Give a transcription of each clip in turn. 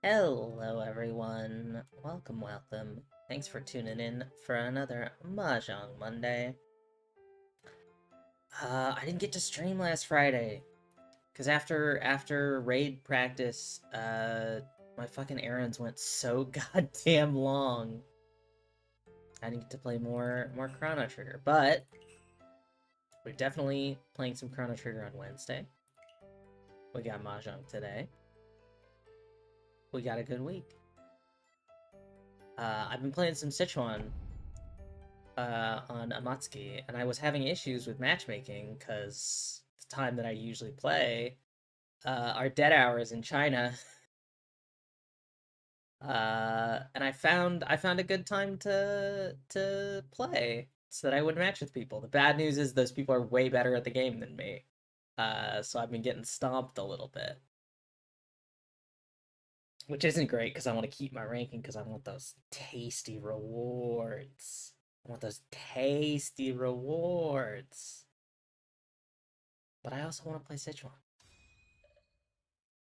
Hello everyone, welcome. Thanks for tuning in for another Mahjong Monday. I didn't get to stream last Friday, because after raid practice, my fucking errands went so goddamn long. I didn't get to play more Chrono Trigger, but we're definitely playing some Chrono Trigger on Wednesday. We got Mahjong today. We got a good week. I've been playing some Sichuan on Amatsuki, and I was having issues with matchmaking because the time that I usually play, our dead hours in China, and I found a good time to play so that I would match with people. The bad news is those people are way better at the game than me, so I've been getting stomped a little bit, which isn't great because I want to keep my ranking because I want those tasty rewards. I want those tasty rewards. But I also want to play Sichuan.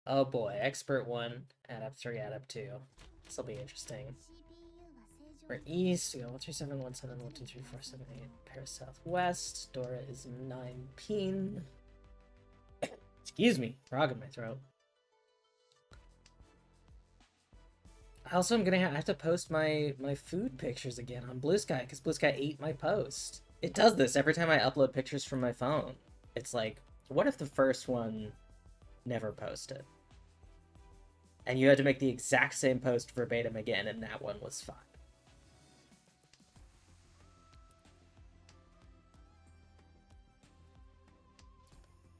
Oh boy, Expert 1, Add Up 3, Add Up 2. This'll be interesting. We're east, we got 13717, 12347, Paris Southwest. Dora is 9 peen. Excuse me, frog in my throat. I also am gonna have to post my food pictures again on Blue Sky because Blue Sky ate my post. It does this every time I upload pictures from my phone. It's like, what if the first one never posted? And you had to make the exact same post verbatim again, and that one was fine.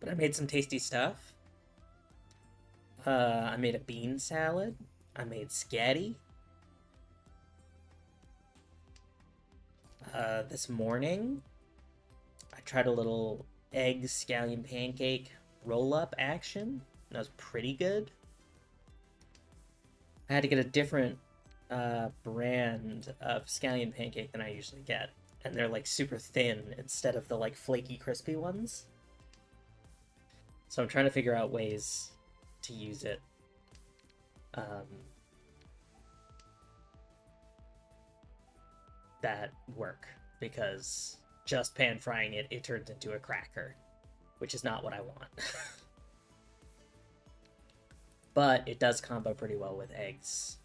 But I made some tasty stuff. I made a bean salad. I made scatty. This morning, I tried a little egg scallion pancake roll-up action. That was pretty good. I had to get a different brand of scallion pancake than I usually get. And they're like super thin instead of the like flaky crispy ones. So I'm trying to figure out ways to use it. That work, because just pan frying it, it turns into a cracker, which is not what I want. But it does combo pretty well with eggs.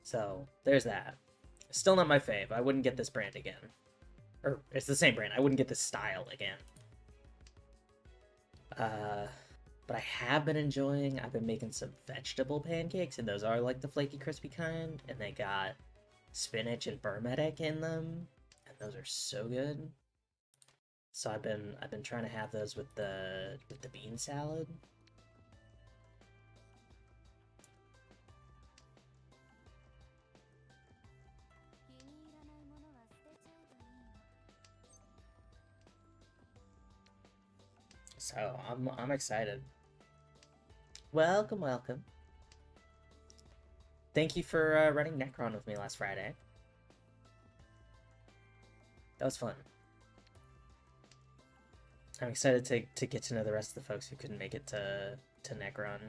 So there's that. Still not my fave. I wouldn't get this brand again. Or it's the same brand. I wouldn't get this style again. But I have been enjoying, I've been making some vegetable pancakes, and those are like the flaky crispy kind, and they got spinach and burmetic in them, and those are so good. So I've been trying to have those with the bean salad. So I'm excited. Welcome. Thank you for running Necron with me last Friday. That was fun. I'm excited to get to know the rest of the folks who couldn't make it to Necron.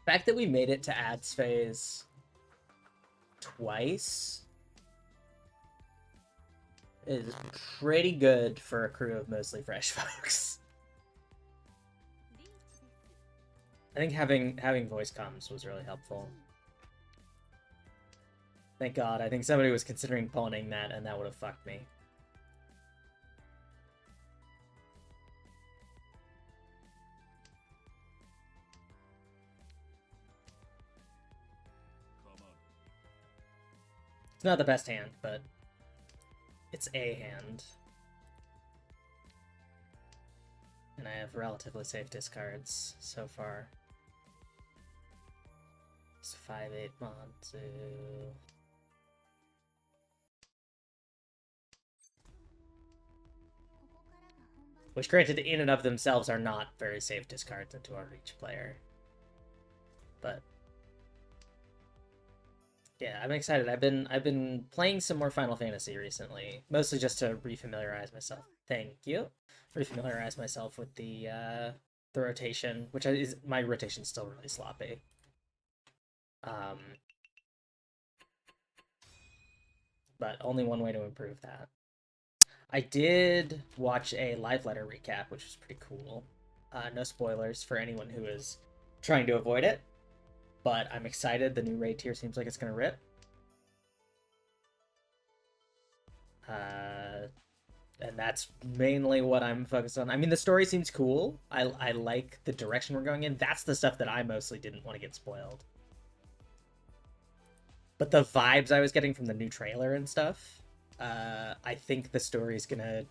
The fact that we made it to ads phase twice is pretty good for a crew of mostly fresh folks. I think having voice comms was really helpful. Thank God. I think somebody was considering pawning that, and that would have fucked me. It's not the best hand, but it's a hand. And I have relatively safe discards so far. It's 5/8 Monzu. Which, granted, in and of themselves are not very safe discards into our reach player. But Yeah, I'm excited. I've been playing some more Final Fantasy recently, mostly just to refamiliarize myself. Thank you. Refamiliarize myself with the rotation, which is my rotation's still really sloppy. Um, but only one way to improve that. I did watch a live letter recap, which was pretty cool. No spoilers for anyone who is trying to avoid it, but I'm excited. The new raid tier seems like it's gonna rip. And that's mainly what I'm focused on. I mean, the story seems cool. I like the direction we're going in. That's the stuff that I mostly didn't want to get spoiled. But the vibes I was getting from the new trailer and stuff, I think the story's gonna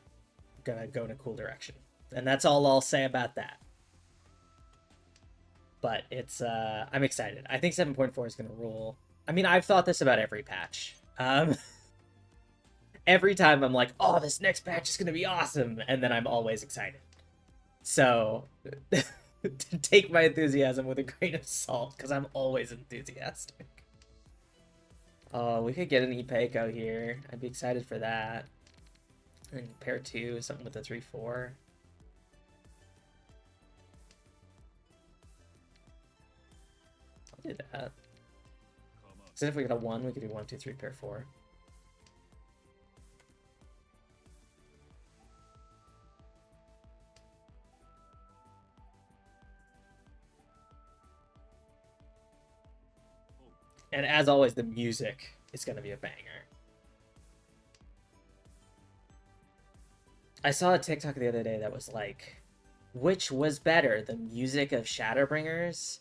go in a cool direction. And that's all I'll say about that. But it's I'm excited. I think 7.4 is gonna rule. I mean, I've thought this about every patch. Every time I'm like, oh, this next patch is gonna be awesome, and then I'm always excited. So take my enthusiasm with a grain of salt, because I'm always enthusiastic. Oh, we could get an Ipeco here. I'd be excited for that. And pair 2, something with a 3-4. I'll do that. So if we get a 1, we could do 1, 2, 3, pair 4. And as always, the music is going to be a banger. I saw a TikTok the other day that was like, which was better, the music of Shadowbringers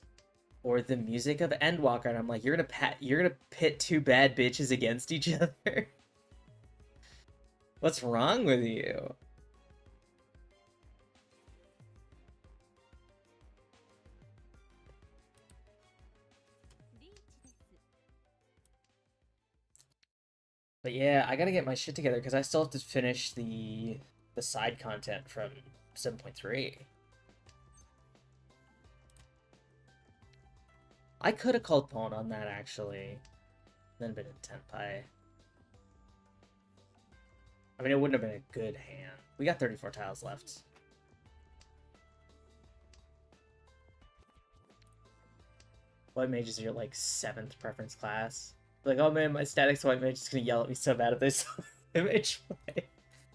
or the music of Endwalker? And I'm like, you're gonna pit two bad bitches against each other? What's wrong with you? But yeah, I gotta get my shit together because I still have to finish the side content from 7.3. I could have called pawn on that actually, then been in Tenpai. I mean, it wouldn't have been a good hand. We got 34 tiles left. White mage is your like 7th preference class. Like, oh man, my statics white mage is gonna yell at me so bad if they saw image play.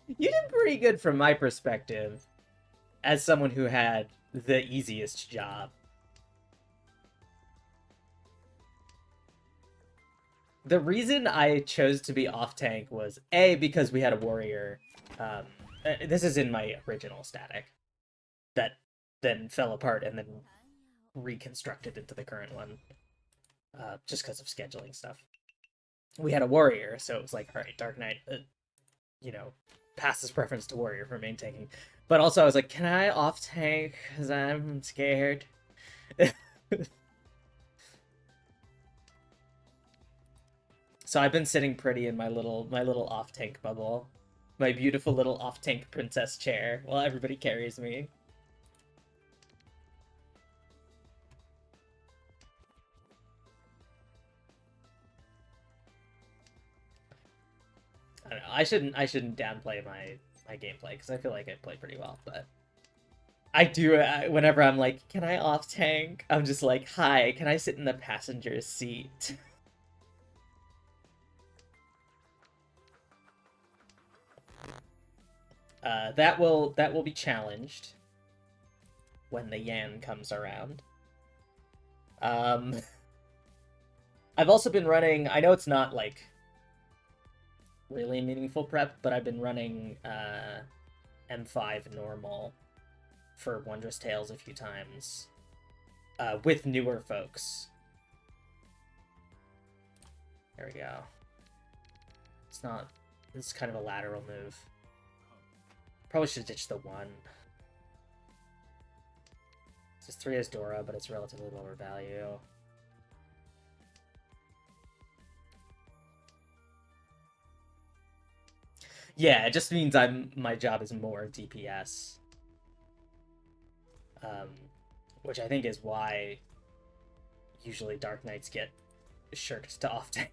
You did pretty good from my perspective, as someone who had the easiest job. The reason I chose to be off tank was A, because we had a warrior. This is in my original static that then fell apart and then reconstructed into the current one, just because of scheduling stuff. We had a warrior, so it was like, all right, Dark Knight, you know, passes preference to warrior for main tanking. But also, I was like, can I off tank? Because I'm scared. So I've been sitting pretty in my little off tank bubble, my beautiful little off tank princess chair, while everybody carries me. I don't know. I shouldn't downplay my gameplay because I feel like I play pretty well, but I do. Whenever I'm like, can I off tank? I'm just like, hi, can I sit in the passenger seat? That will be challenged when the Yan comes around. I've also been running. I know it's not like really meaningful prep, but I've been running M5 normal for Wondrous Tales a few times with newer folks. There we go. It's not. It's kind of a lateral move. Probably should ditch the 1. This 3 is Dora, but it's relatively lower value. Yeah, it just means my job is more DPS. Which I think is why usually Dark Knights get shirked to off tank.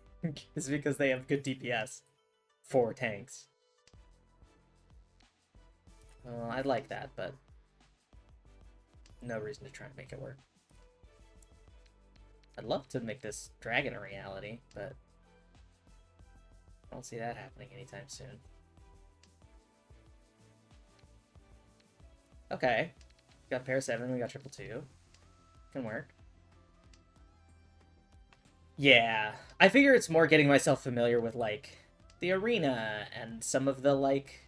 is because they have good DPS for tanks. Well, I'd like that, but no reason to try and make it work. I'd love to make this dragon a reality, but I don't see that happening anytime soon. Okay. We got pair 7, we got triple 2. Can work. Yeah. I figure it's more getting myself familiar with, like, the arena and some of the, like,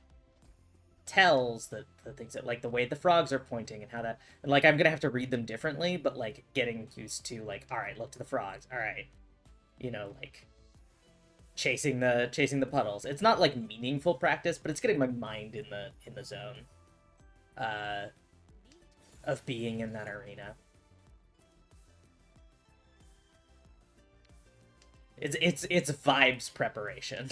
tells that the things that, like, the way the frogs are pointing and how that, and, like, I'm gonna have to read them differently, but, like, getting used to, like, all right, look to the frogs, all right, you know, like, chasing the puddles. It's not like meaningful practice, but it's getting my mind in the zone of being in that arena. It's vibes preparation.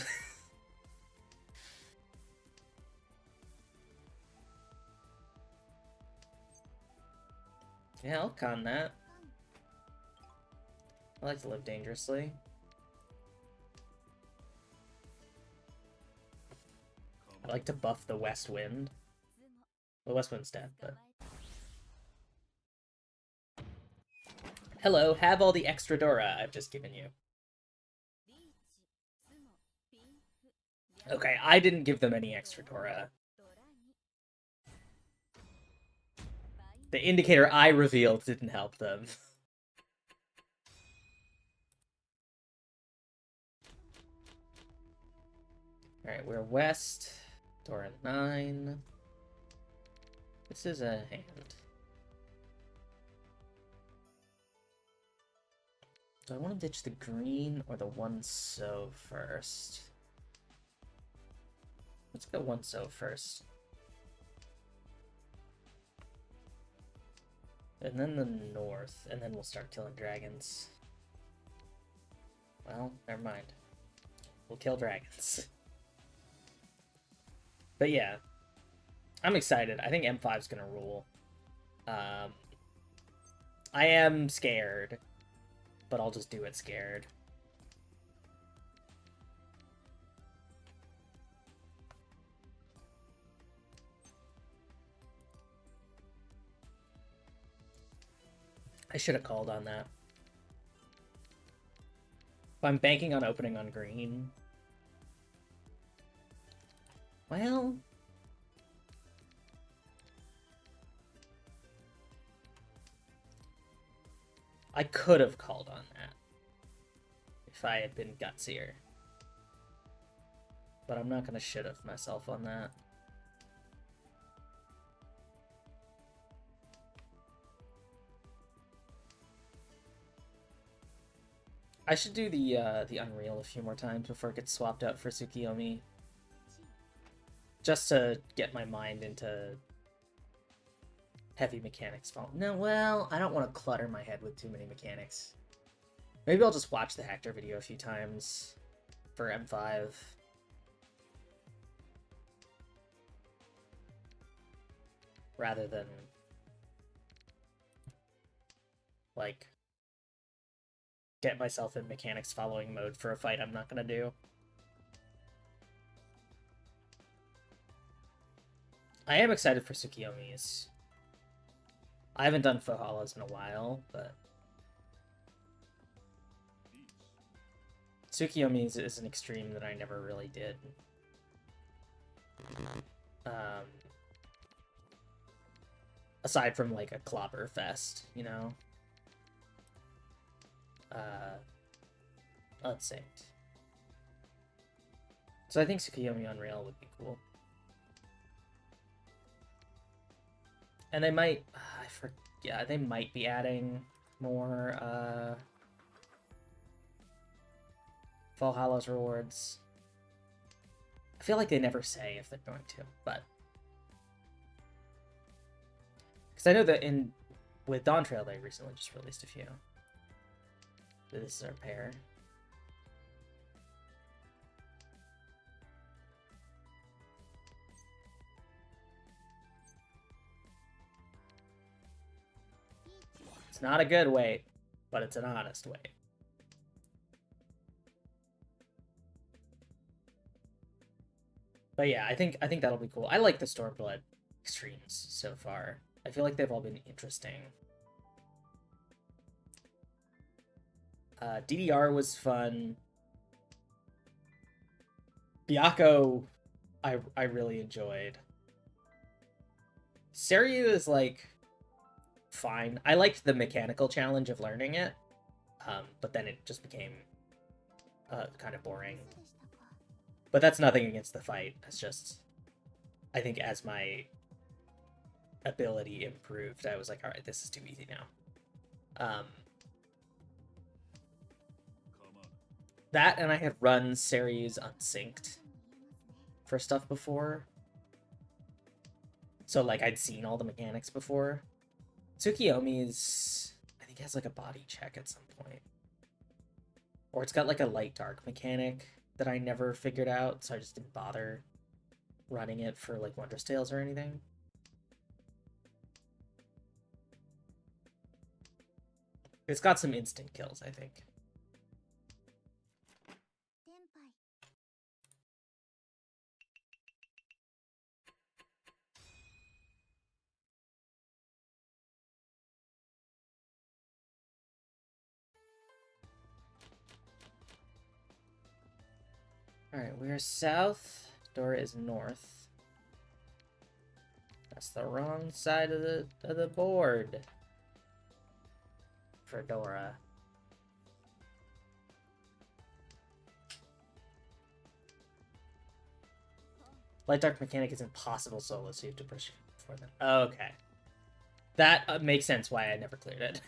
Yeah, I'll con that. I like to live dangerously. I like to buff the West Wind. The West Wind's dead, but... Hello, have all the extra Dora I've just given you. Okay, I didn't give them any extra Dora. The indicator I revealed didn't help them. Alright, we're West. Dora 9. This is a hand. Do I want to ditch the green or the 1-so first? Let's go 1-so first. And then the north, and then we'll start killing dragons. Well, never mind. We'll kill dragons. But yeah, I'm excited. I think M5's gonna rule. I am scared, but I'll just do it scared. I should have called on that. If I'm banking on opening on green... Well... I could have called on that. If I had been gutsier. But I'm not gonna should-have myself on that. I should do the Unreal a few more times before it gets swapped out for Tsukiyomi. Just to get my mind into heavy mechanics. No, well, I don't want to clutter my head with too many mechanics. Maybe I'll just watch the Hector video a few times for M5. Rather than, like, get myself in mechanics following mode for a fight I'm not gonna do. I am excited for Tsukiyomi's. I haven't done Fohalas in a while, but Tsukiyomi's is an extreme that I never really did. Aside from, like, a clobber fest, you know? Unsynced. So I think Tsukiyomi Unreal would be cool. And they might... yeah, they might be adding more, Valhalla's rewards. I feel like they never say if they're going to, but... Because I know that with Dawntrail, they recently just released a few. This is our pair. It's not a good wait, but it's an honest wait. But yeah, I think that'll be cool. I like the Stormblood extremes so far. I feel like they've all been interesting. DDR was fun. Byakko, I really enjoyed. Seiryu is like fine. I liked the mechanical challenge of learning it, but then it just became kind of boring. But that's nothing against the fight. It's just, I think as my ability improved, I was like, all right, this is too easy now. That and I had run Seiryu's unsynced for stuff before. So like I'd seen all the mechanics before. Tsukiyomi's, I think, has like a body check at some point. Or it's got like a light dark mechanic that I never figured out, so I just didn't bother running it for like Wondrous Tales or anything. It's got some instant kills, I think. Alright, we're south. Dora is north. That's the wrong side of the board for Dora. Light dark mechanic is impossible solo, so you have to push for them. Okay. That makes sense why I never cleared it.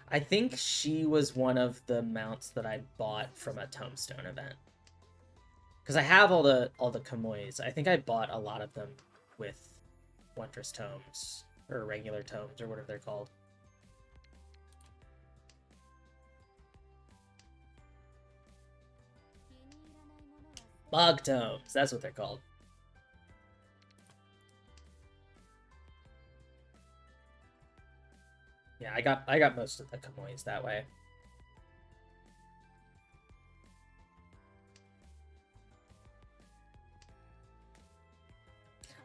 I think she was one of the mounts that I bought from a Tombstone event. Because I have all the Kamuis. I think I bought a lot of them with Wondrous Tomes. Or regular tomes, or whatever they're called. Bog tomes, that's what they're called. Yeah, I got most of the Kamuis that way.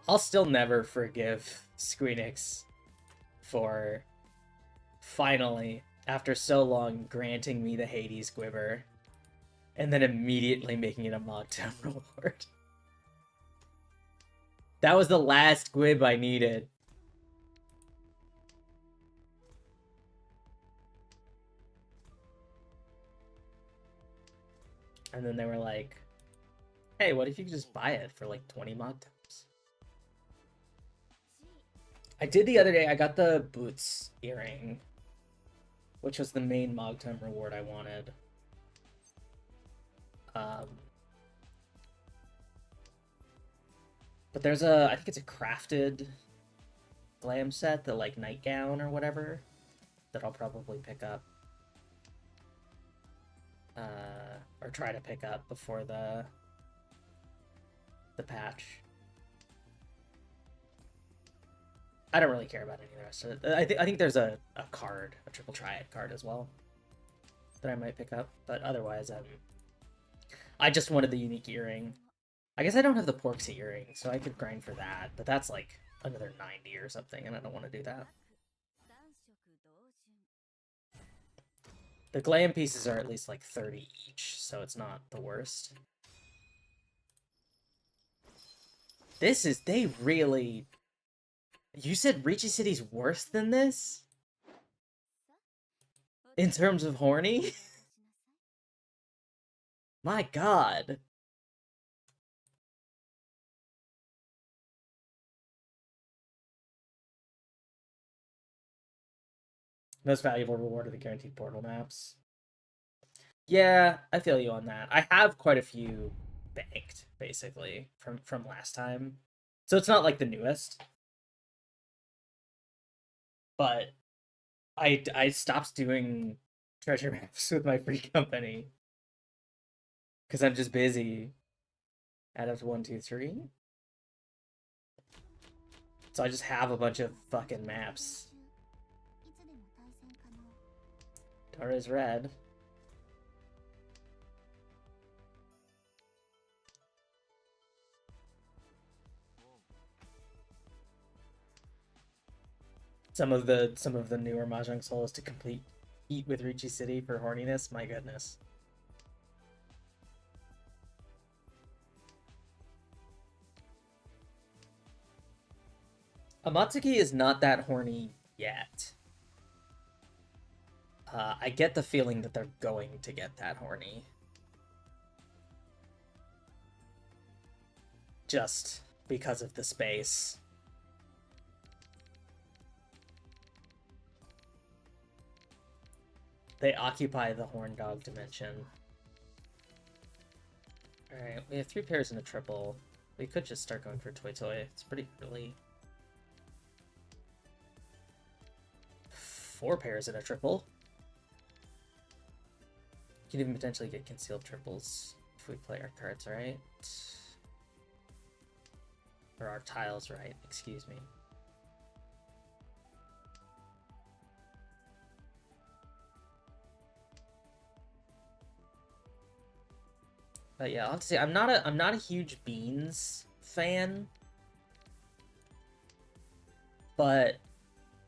I'll still never forgive Squeenix for finally, after so long, granting me the Hades Gwibber and then immediately making it a Mogtome reward. That was the last Gwib I needed. And then they were like, hey, what if you could just buy it for like 20 Mogtomes? I did the other day, I got the Boots earring, which was the main Mogtome reward I wanted. But there's a, I think it's a crafted glam set, the like nightgown or whatever, that I'll probably pick up. Or try to pick up before the patch. I don't really care about any of the rest of it. I think there's a card, a triple triad card as well, that I might pick up. But otherwise, I just wanted the unique earring. I guess I don't have the Porksy earring, so I could grind for that. But that's like another 90 or something, and I don't want to do that. The glam pieces are at least like 30 each, so it's not the worst. This is, they really... You said Ricci City's worse than this? In terms of horny? My god. Most valuable reward of the guaranteed portal maps. Yeah, I feel you on that. I have quite a few banked, basically, from last time. So it's not like the newest. But I stopped doing treasure maps with my free company. Because I'm just busy. Add up to 1, 2, 3. So I just have a bunch of fucking maps. Or is red. Some of the newer Mahjong solos to complete Eat with Ricci City for horniness. My goodness. Amatsuki is not that horny yet. I get the feeling that they're going to get that horny. Just because of the space. They occupy the horn dog dimension. Alright, we have 3 pairs and a triple. We could just start going for Toy Toy. It's pretty early. 4 pairs and a triple. You can even potentially get concealed triples if we play our cards right. Or our tiles right, excuse me. But yeah, I'll have to say I'm not a huge beans fan. But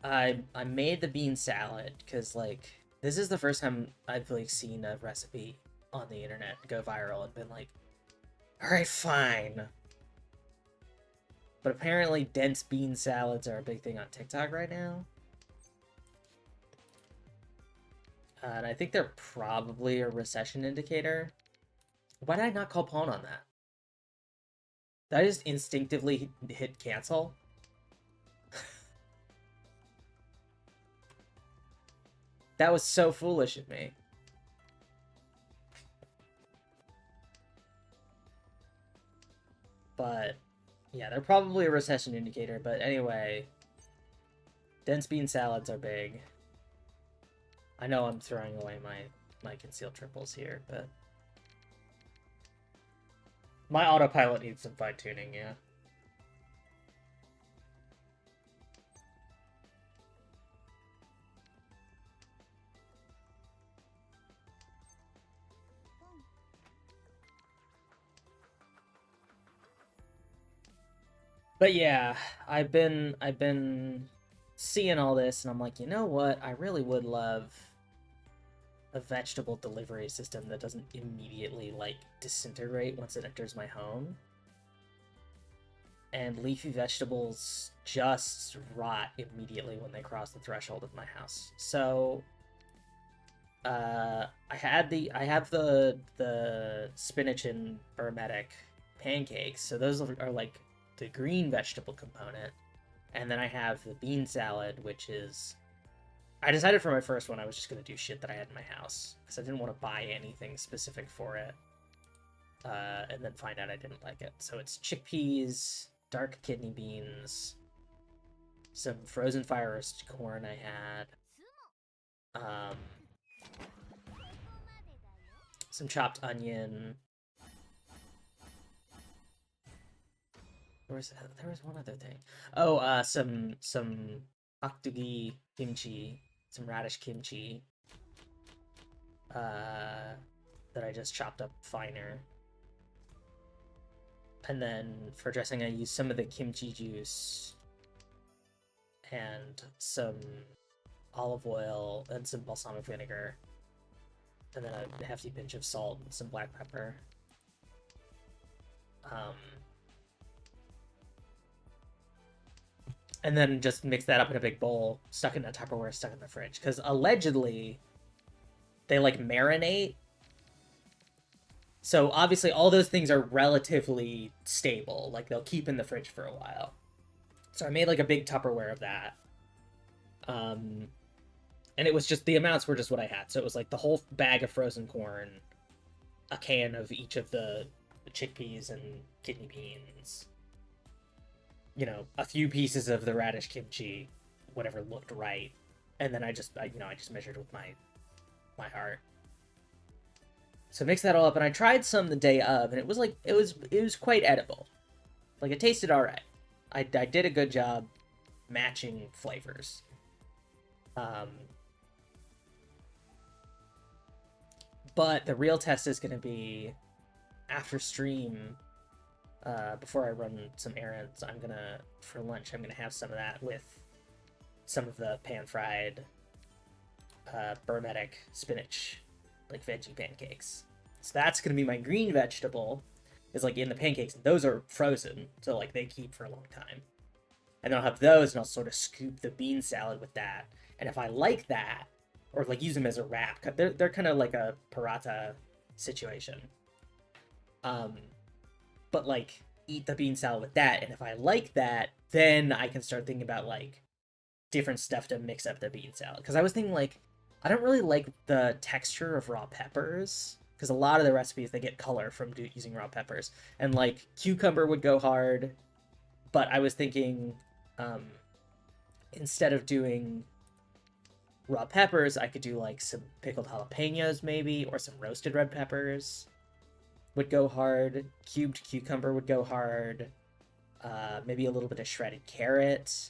I made the bean salad because like this is the first time I've like seen a recipe on the internet go viral and been like, all right, fine. But apparently dense bean salads are a big thing on TikTok right now. And I think they're probably a recession indicator. Why did I not call pawn on that? Did I just instinctively hit cancel? That was so foolish of me. But yeah, they're probably a recession indicator. But anyway, dense bean salads are big. I know I'm throwing away my concealed triples here, but my autopilot needs some fine tuning, yeah. But yeah, I've been seeing all this, and I'm like, you know what? I really would love a vegetable delivery system that doesn't immediately like disintegrate once it enters my home. And leafy vegetables just rot immediately when they cross the threshold of my house. So I have the spinach and hermetic pancakes. So those are like the green vegetable component. And then I have the bean salad, which is I decided for my first one I was just going to do shit that I had in my house because I didn't want to buy anything specific for it. And then find out I didn't like it. So it's chickpeas, dark kidney beans, some frozen fire roasted corn I had, some chopped onion. There was one other thing. Oh, some akdugi kimchi, some radish kimchi, that I just chopped up finer. And then for dressing, I used some of the kimchi juice and some olive oil and some balsamic vinegar. And then a hefty pinch of salt and some black pepper. And then just mix that up in a big bowl, stuck in a Tupperware, stuck in the fridge. Because allegedly, they like marinate. So obviously all those things are relatively stable. Like they'll keep in the fridge for a while. So I made like a big Tupperware of that. And it was just, the amounts were just what I had. So it was like the whole bag of frozen corn, a can of each of the chickpeas and kidney beans, you know, a few pieces of the radish kimchi, whatever looked right. And then I just measured with my heart. So mix that all up, and I tried some the day of, and it was like, it was quite edible. Like, it tasted alright. I did a good job matching flavors. But the real test is going to be after stream, before I run some errands. For lunch, I'm going to have some of that with some of the pan-fried Burmetic spinach, like veggie pancakes. So that's going to be my green vegetable, is like in the pancakes. And those are frozen, so like they keep for a long time. And then I'll have those, and I'll sort of scoop the bean salad with that. And if I like that, or like use them as a wrap, they're kind of like a paratha situation. But like eat the bean salad with that, and if I like that, then I can start thinking about like different stuff to mix up the bean salad. Because I was thinking like, I don't really like the texture of raw peppers, because a lot of the recipes they get color from using raw peppers, and like cucumber would go hard. But I was thinking, instead of doing raw peppers, I could do like some pickled jalapenos maybe, or some roasted red peppers would go hard. Cubed cucumber would go hard. Maybe a little bit of shredded carrot.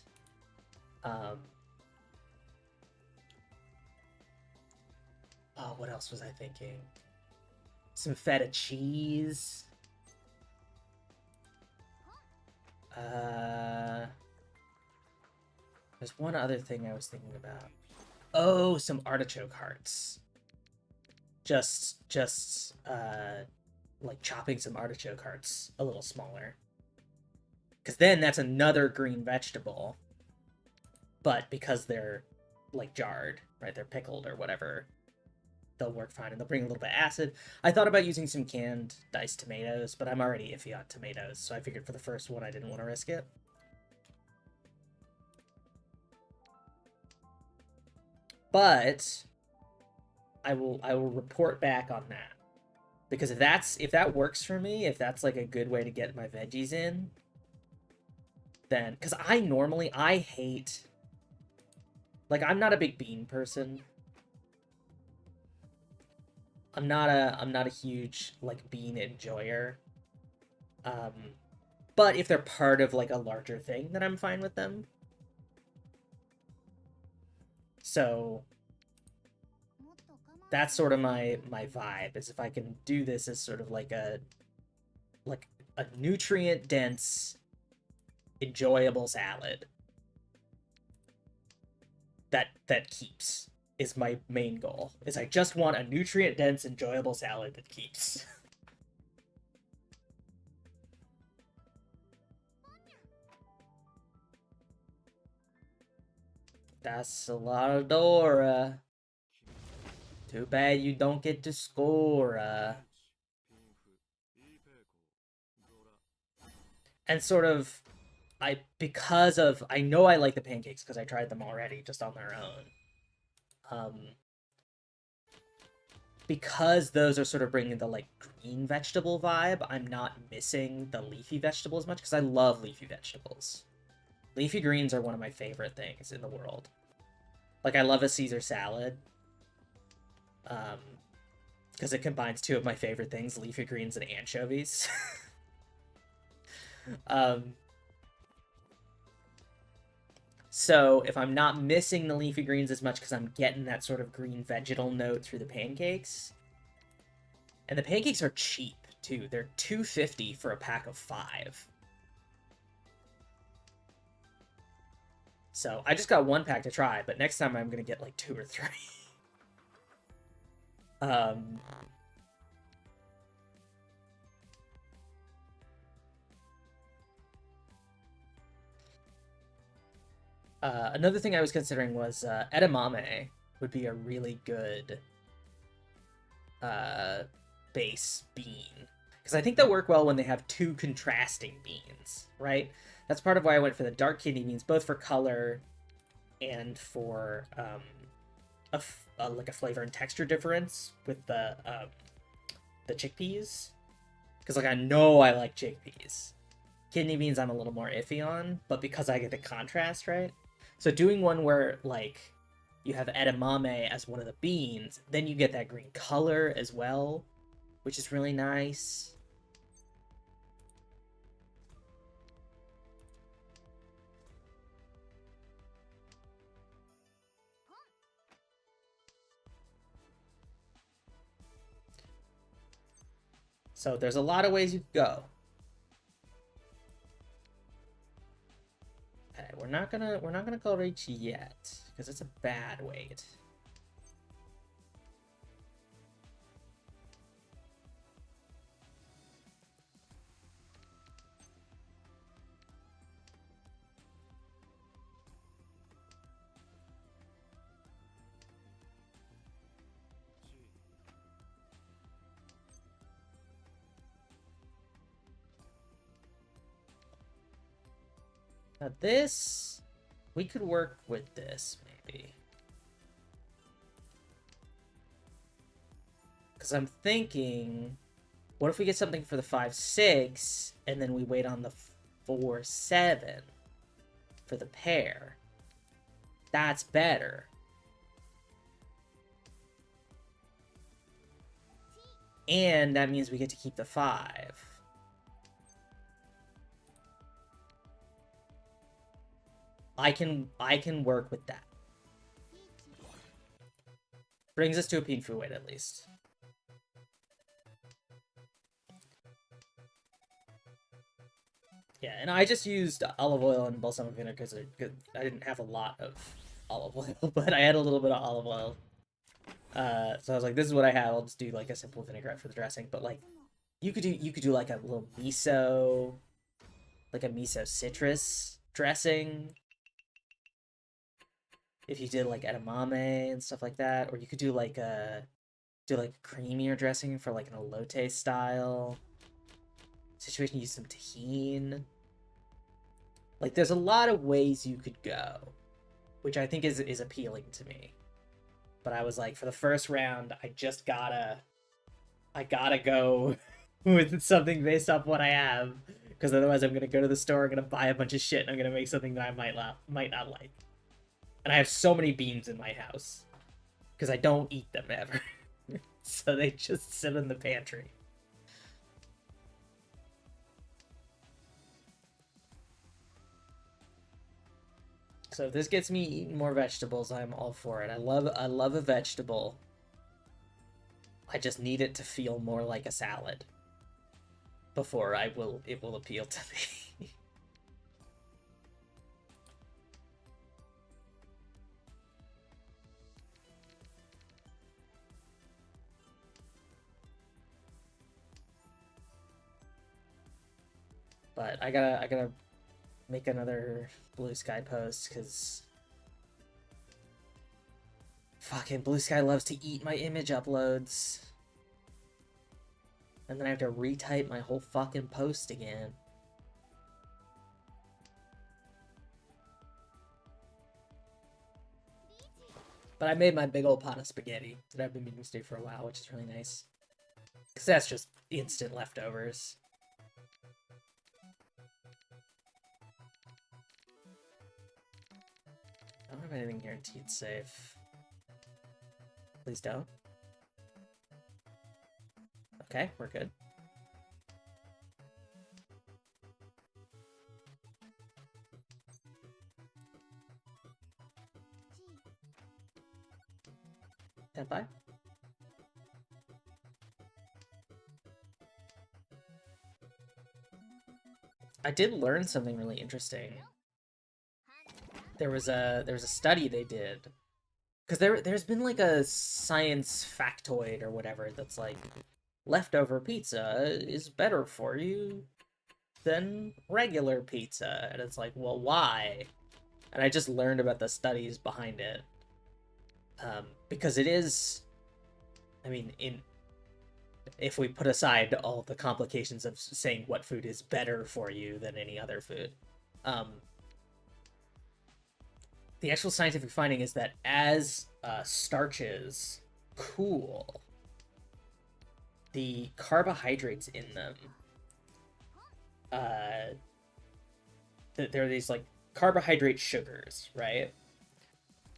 Oh, what else was I thinking? Some feta cheese. There's one other thing I was thinking about. Oh, some artichoke hearts. Just like chopping some artichoke hearts a little smaller. Because then that's another green vegetable. But because they're like jarred, right? They're pickled or whatever, they'll work fine, and they'll bring a little bit of acid. I thought about using some canned diced tomatoes, but I'm already iffy on tomatoes, so I figured for the first one I didn't want to risk it. But I will report back on that, because if that works for me, if that's like a good way to get my veggies in, then, because I hate, like, I'm not a big bean person. I'm not a huge like bean enjoyer. But if they're part of like a larger thing, then I'm fine with them. So that's sort of my vibe, is if I can do this as sort of like a nutrient dense, enjoyable salad that keeps, is my main goal. Is I just want a nutrient dense, enjoyable salad that keeps. That's a lot of Dora. Too bad you don't get to score. And sort of, I know I like the pancakes because I tried them already just on their own. Because those are sort of bringing the like green vegetable vibe, I'm not missing the leafy vegetables much, because I love leafy vegetables. Leafy greens are one of my favorite things in the world. Like, I love a Caesar salad. Because it combines two of my favorite things, leafy greens and anchovies. So if I'm not missing the leafy greens as much because I'm getting that sort of green vegetal note through the pancakes. And the pancakes are cheap, too. They're $2.50 for a pack of 5. So I just got one pack to try, but next time I'm going to get like 2 or 3. Another thing I was considering was edamame would be a really good base bean. Because I think they'll work well when they have two contrasting beans, right? That's part of why I went for the dark kidney beans, both for color and for like a flavor and texture difference with the chickpeas. Because like I know I like chickpeas. Kidney beans I'm a little more iffy on, but because I get the contrast, right? So doing one where like you have edamame as one of the beans, then you get that green color as well, which is really nice. So there's a lot of ways you could go. Okay, we're not gonna go reach yet, because it's a bad weight. Now this, we could work with this, maybe. Because I'm thinking, what if we get something for the 5-6, and then we wait on the 4-7 for the pair? That's better. And that means we get to keep the 5. I can work with that. Brings us to a Pinfu weight at least. Yeah, and I just used olive oil and balsamic vinegar because I didn't have a lot of olive oil, but I had a little bit of olive oil. So I was like, this is what I have. I'll just do like a simple vinaigrette for the dressing. But like, you could do like a little miso, like a miso citrus dressing. If you did like edamame and stuff like that, or you could do like a creamier dressing for like an elote style situation. Use some tahini. Like, there's a lot of ways you could go, which I think is appealing to me. But I was like, for the first round, I gotta go with something based off what I have, because otherwise I'm gonna go to the store, I'm gonna buy a bunch of shit, and I'm gonna make something that I might not like. And I have so many beans in my house, because I don't eat them ever. So they just sit in the pantry. So if this gets me eating more vegetables, I'm all for it. I love a vegetable. I just need it to feel more like a salad before it will appeal to me. But I gotta make another Blue Sky post, because fucking Blue Sky loves to eat my image uploads. And then I have to retype my whole fucking post again. But I made my big old pot of spaghetti that I've been meaning to do for a while, which is really nice. Because that's just instant leftovers. I don't have anything guaranteed safe. Please don't. Okay, we're good. Stand by. I did learn something really interesting. There was a study they did, because there's been like a science factoid or whatever that's like, leftover pizza is better for you than regular pizza, and it's like, well, why? And I just learned about the studies behind it, because it is, I mean, if we put aside all the complications of saying what food is better for you than any other food, the actual scientific finding is that as starches cool, the carbohydrates in them, there are these like carbohydrate sugars, right?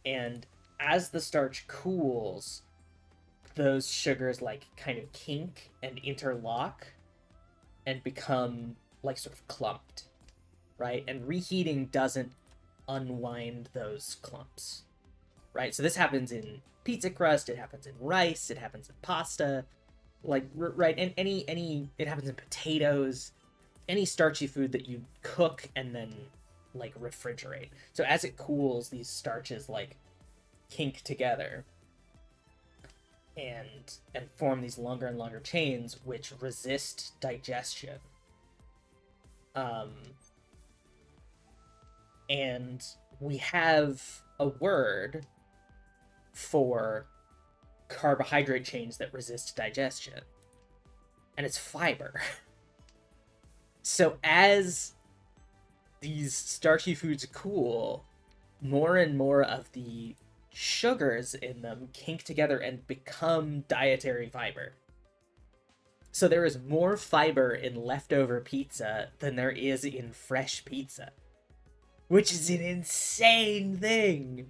And as the starch cools, those sugars like kind of kink and interlock and become like sort of clumped, right? And reheating doesn't unwind those clumps, right? So this happens in pizza crust, it happens in rice, it happens in pasta. like right, and any it happens in potatoes, any starchy food that you cook and then like refrigerate. So as it cools, these starches like kink together and form these longer and longer chains which resist digestion. Um, and we have a word for carbohydrate chains that resist digestion, and it's fiber. So as these starchy foods cool, more and more of the sugars in them kink together and become dietary fiber. So there is more fiber in leftover pizza than there is in fresh pizza, which is an insane thing.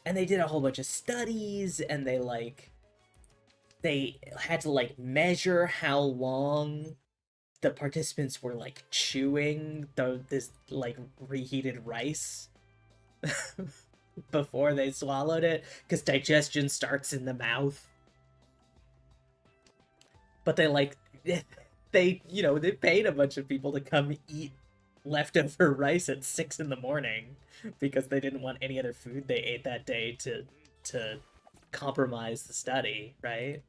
And they did a whole bunch of studies, and they had to like measure how long the participants were like chewing this like reheated rice before they swallowed it, because digestion starts in the mouth. But they they paid a bunch of people to come eat leftover rice at 6 in the morning because they didn't want any other food they ate that day to compromise the study, right?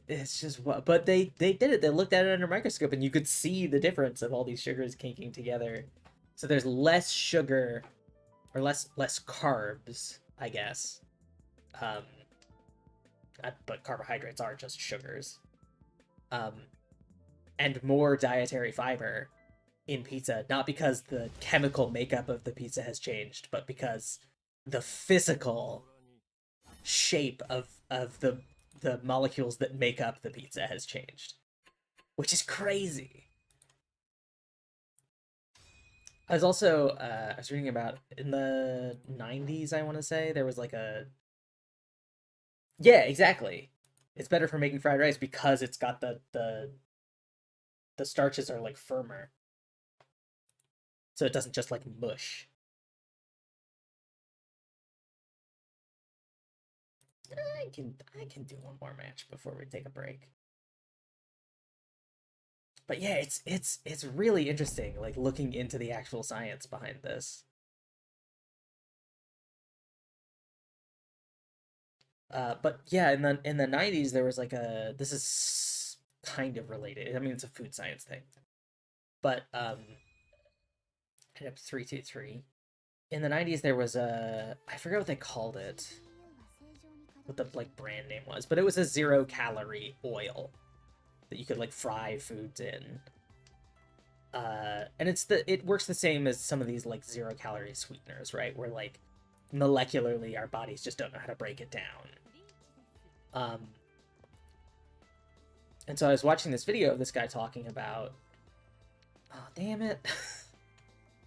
It's just what, but they did it. They looked at it under a microscope, and you could see the difference of all these sugars kinking together. So there's less sugar, or less carbs, I guess. Um, but carbohydrates are just sugars. And more dietary fiber in pizza, not because the chemical makeup of the pizza has changed, but because the physical shape of the molecules that make up the pizza has changed, which is crazy. I was also I was reading about in the 90s, I want to say, there was like a yeah, exactly. It's better for making fried rice because it's got the starches are like firmer. So it doesn't just like mush. I can do one more match before we take a break. But yeah, it's really interesting, like looking into the actual science behind this. But yeah, in the 90s there was like a this is kind of related. I mean, it's a food science thing. But hit up 323. In the 90s there was a I forget what they called it. What the like brand name was, but it was a 0-calorie oil that you could like fry foods in. And it works the same as some of these like 0-calorie sweeteners, right? Where like molecularly our bodies just don't know how to break it down. And so I was watching this video of this guy talking about, oh damn it,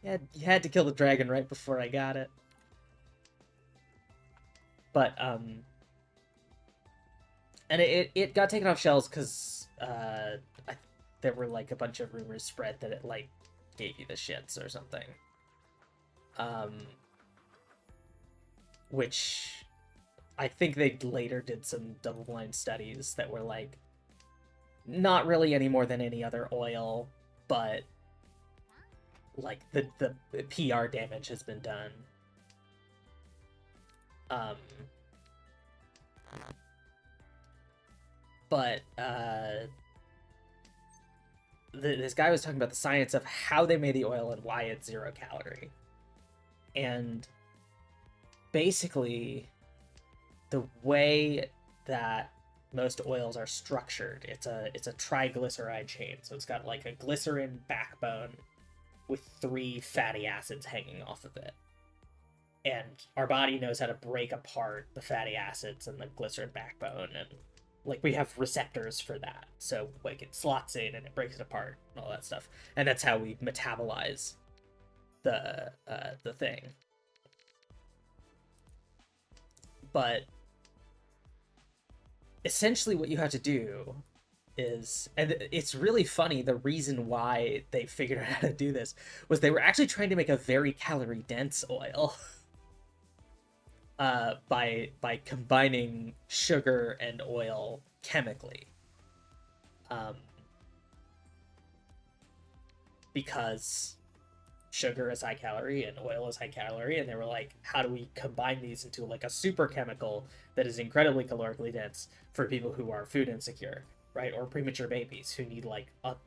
you had to kill the dragon right before I got it. But and it got taken off shelves because there were like a bunch of rumors spread that it like gave you the shits or something. Which I think they later did some double-blind studies that were like not really any more than any other oil, but like the PR damage has been done. But this guy was talking about the science of how they made the oil and why it's 0-calorie. And basically, the way that most oils are structured, it's a triglyceride chain. So it's got like a glycerin backbone with 3 fatty acids hanging off of it. And our body knows how to break apart the fatty acids and the glycerin backbone, and like we have receptors for that. So like it slots in and it breaks it apart and all that stuff. And that's how we metabolize the thing. But essentially what you have to do is, and it's really funny, the reason why they figured out how to do this was they were actually trying to make a very calorie dense oil. by combining sugar and oil chemically. Um, because sugar is high calorie and oil is high calorie, and they were like, how do we combine these into like a super chemical that is incredibly calorically dense for people who are food insecure, right? Or premature babies who need like a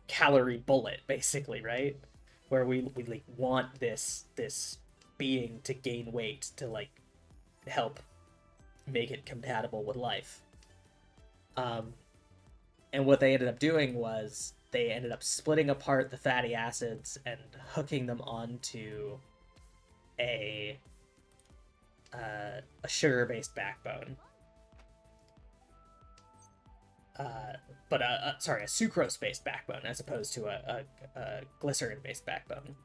calorie bullet, basically, right? Where we like want this being to gain weight to like help make it compatible with life. Um, and what they ended up doing was they ended up splitting apart the fatty acids and hooking them onto a a sugar-based backbone. But sorry, a sucrose-based backbone as opposed to a glycerin-based backbone.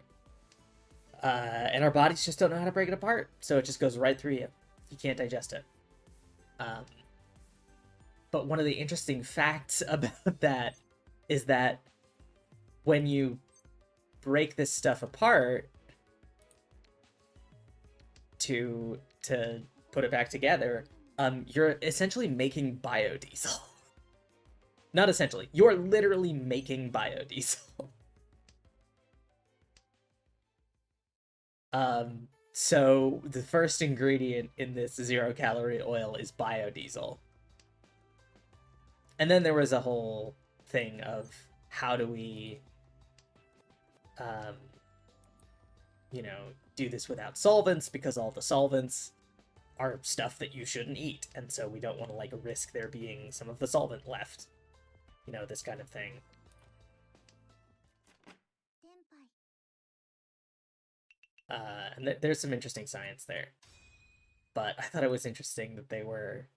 And our bodies just don't know how to break it apart, so it just goes right through you. You can't digest it. But one of the interesting facts about that is that when you break this stuff apart to put it back together, you're essentially making biodiesel. Not essentially, you're literally making biodiesel. So the first ingredient in this 0-calorie oil is biodiesel. And then there was a whole thing of how do we do this without solvents, because all the solvents are stuff that you shouldn't eat, and so we don't want to like risk there being some of the solvent left, this kind of thing. And there's some interesting science there, but I thought it was interesting that they were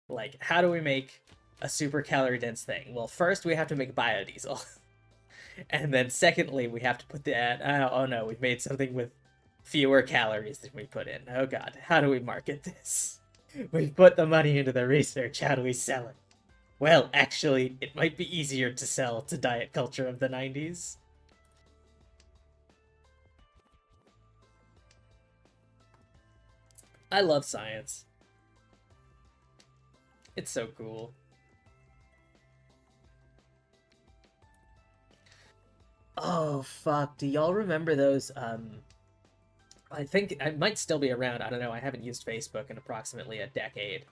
like, how do we make a super calorie dense thing? Well, first we have to make biodiesel. And then secondly, we have to put oh no, we've made something with fewer calories than we put in. Oh god, how do we market this? We've put the money into the research, how do we sell it? Well, actually, it might be easier to sell to diet culture of the 90s. I love science. It's so cool. Oh, fuck. Do y'all remember those, I think I might still be around. I don't know. I haven't used Facebook in approximately a decade.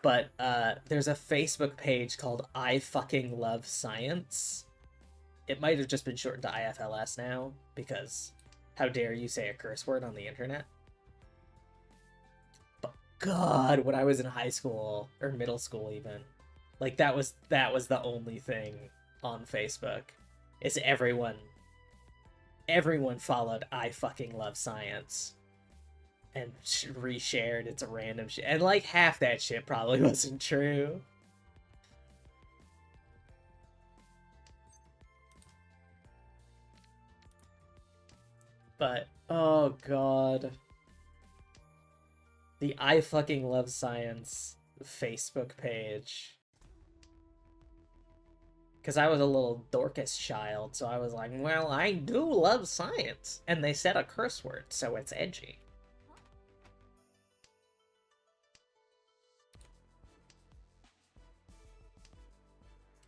But there's a Facebook page called I Fucking Love Science. It might have just been shortened to IFLS now, because how dare you say a curse word on the internet? But God, when I was in high school, or middle school even, like that was the only thing on Facebook. Is everyone followed I Fucking Love Science and reshared it's a random shit, and like half that shit probably wasn't true. But oh god, the I Fucking Love Science Facebook page, because I was a little Dorcas child, so I was like, well, I do love science, and they said a curse word, so it's edgy.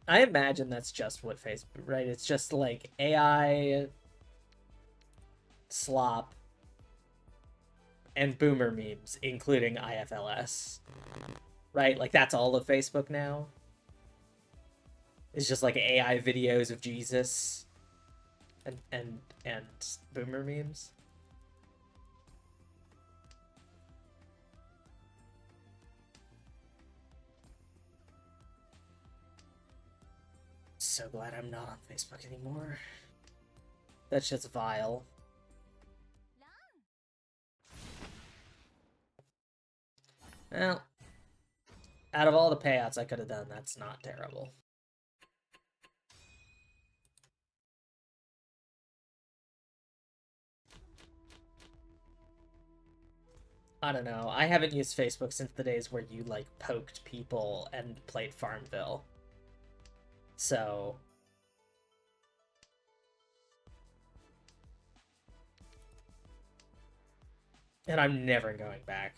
I imagine that's just what Facebook, right? It's just like AI slop and boomer memes, including IFLS, right? Like that's all of Facebook now. It's just like AI videos of Jesus and boomer memes. So glad I'm not on Facebook anymore. That shit's vile. Well, out of all the payouts I could have done, that's not terrible. I don't know. I haven't used Facebook since the days where you, like, poked people and played Farmville. So... And I'm never going back.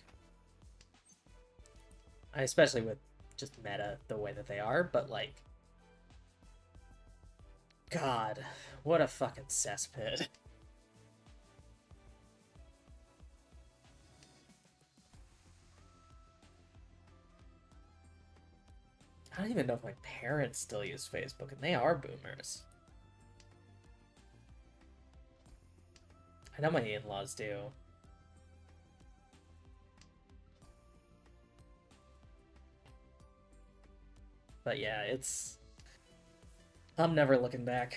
Especially with just meta the way that they are, but like, God, what a fucking cesspit. I don't even know if my parents still use Facebook, and they are boomers. I know my in-laws do. But yeah, I'm never looking back.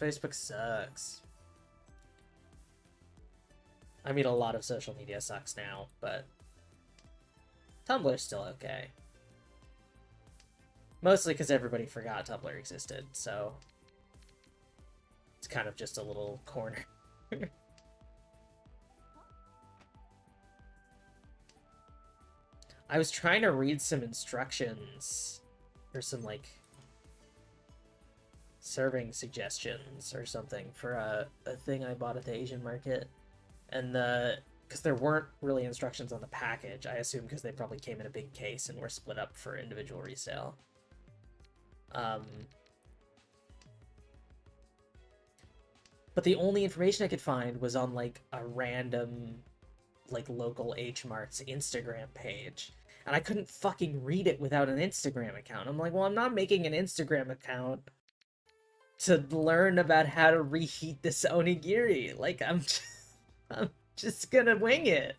Facebook sucks. I mean, a lot of social media sucks now, but Tumblr's still okay. Mostly because everybody forgot Tumblr existed, so it's kind of just a little corner. I was trying to read some instructions or some like serving suggestions or something for a thing I bought at the Asian market, and because there weren't really instructions on the package, I assume because they probably came in a big case and were split up for individual resale. But the only information I could find was on like a random like local H Mart's Instagram page. And I couldn't fucking read it without an Instagram account. I'm like, well, I'm not making an Instagram account to learn about how to reheat this onigiri. Like, I'm just gonna wing it.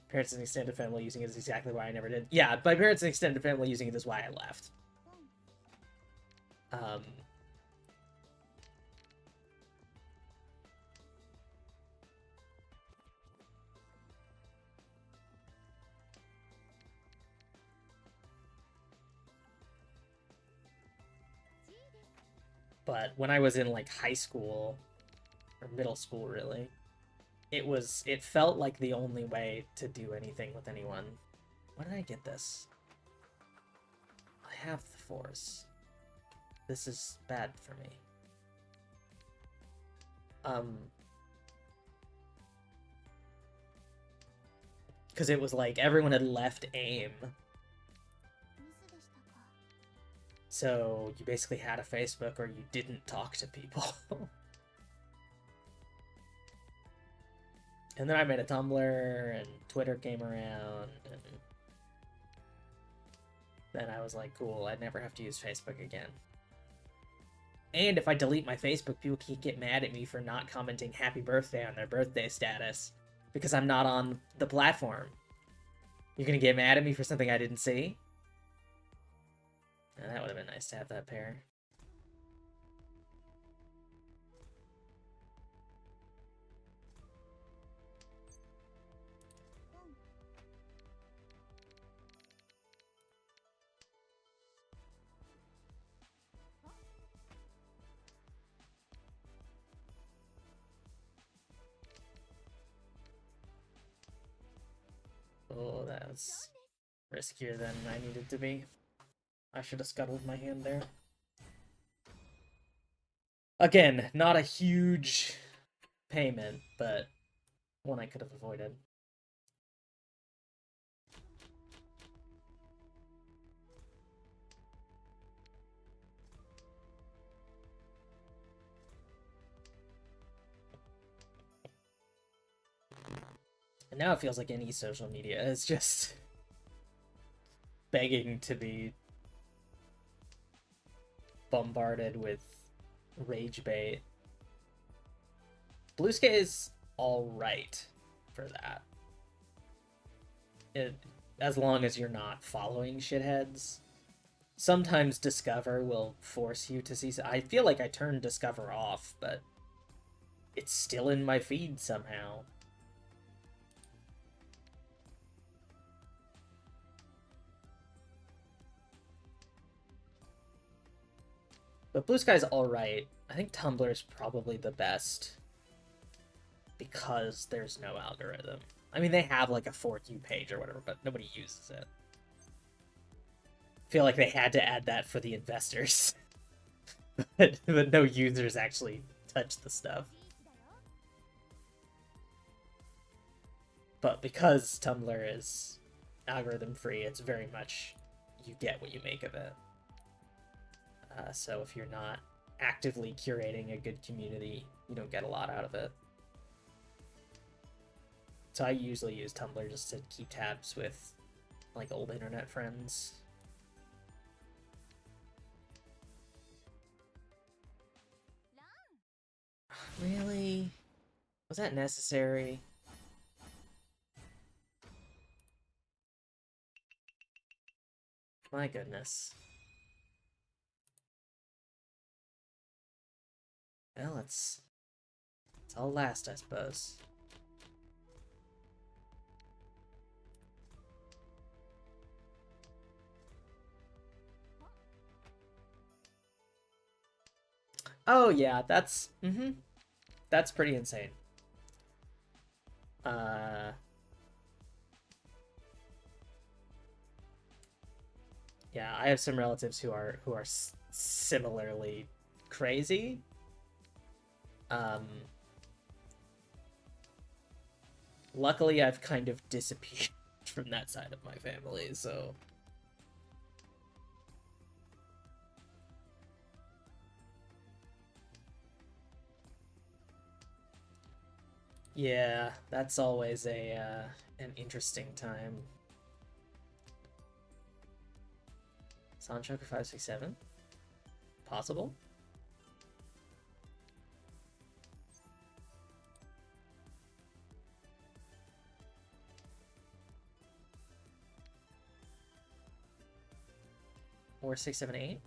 Parents and extended family using it is exactly why I never did. Yeah, my parents and extended family using it is why I left. But when I was in like high school or middle school, really, it felt like the only way to do anything with anyone. Why did I get this? I have the force. This is bad for me. Because it was like everyone had left AIM. So you basically had a Facebook or you didn't talk to people. And then I made a Tumblr and Twitter came around and then I was like, cool, I'd never have to use Facebook again. And if I delete my Facebook, people can get mad at me for not commenting happy birthday on their birthday status because I'm not on the platform. You're gonna get mad at me for something I didn't see? That would have been nice to have that pair. Oh, that was riskier than I needed to be. I should have scuttled my hand there. Again, not a huge payment, but one I could have avoided. And now it feels like any social media is just begging to be bombarded with rage bait. Blue Sky is alright for that. As long as you're not following shitheads. Sometimes Discover will force you to see... I feel like I turned Discover off, but it's still in my feed somehow. But Blue Sky's alright. I think Tumblr's probably the best because there's no algorithm. I mean, they have like a For You page or whatever, but nobody uses it. I feel like they had to add that for the investors. but no users actually touch the stuff. But because Tumblr is algorithm free, it's very much you get what you make of it. So if you're not actively curating a good community, you don't get a lot out of it. So I usually use Tumblr just to keep tabs with like old internet friends. Really? Was that necessary? My goodness. Well, it's all last, I suppose. Oh yeah, that's that's pretty insane. Yeah, I have some relatives who are similarly crazy. Luckily, I've kind of disappeared from that side of my family, so yeah, that's always a an interesting time. Sanchoker 567? Possible? Or 678?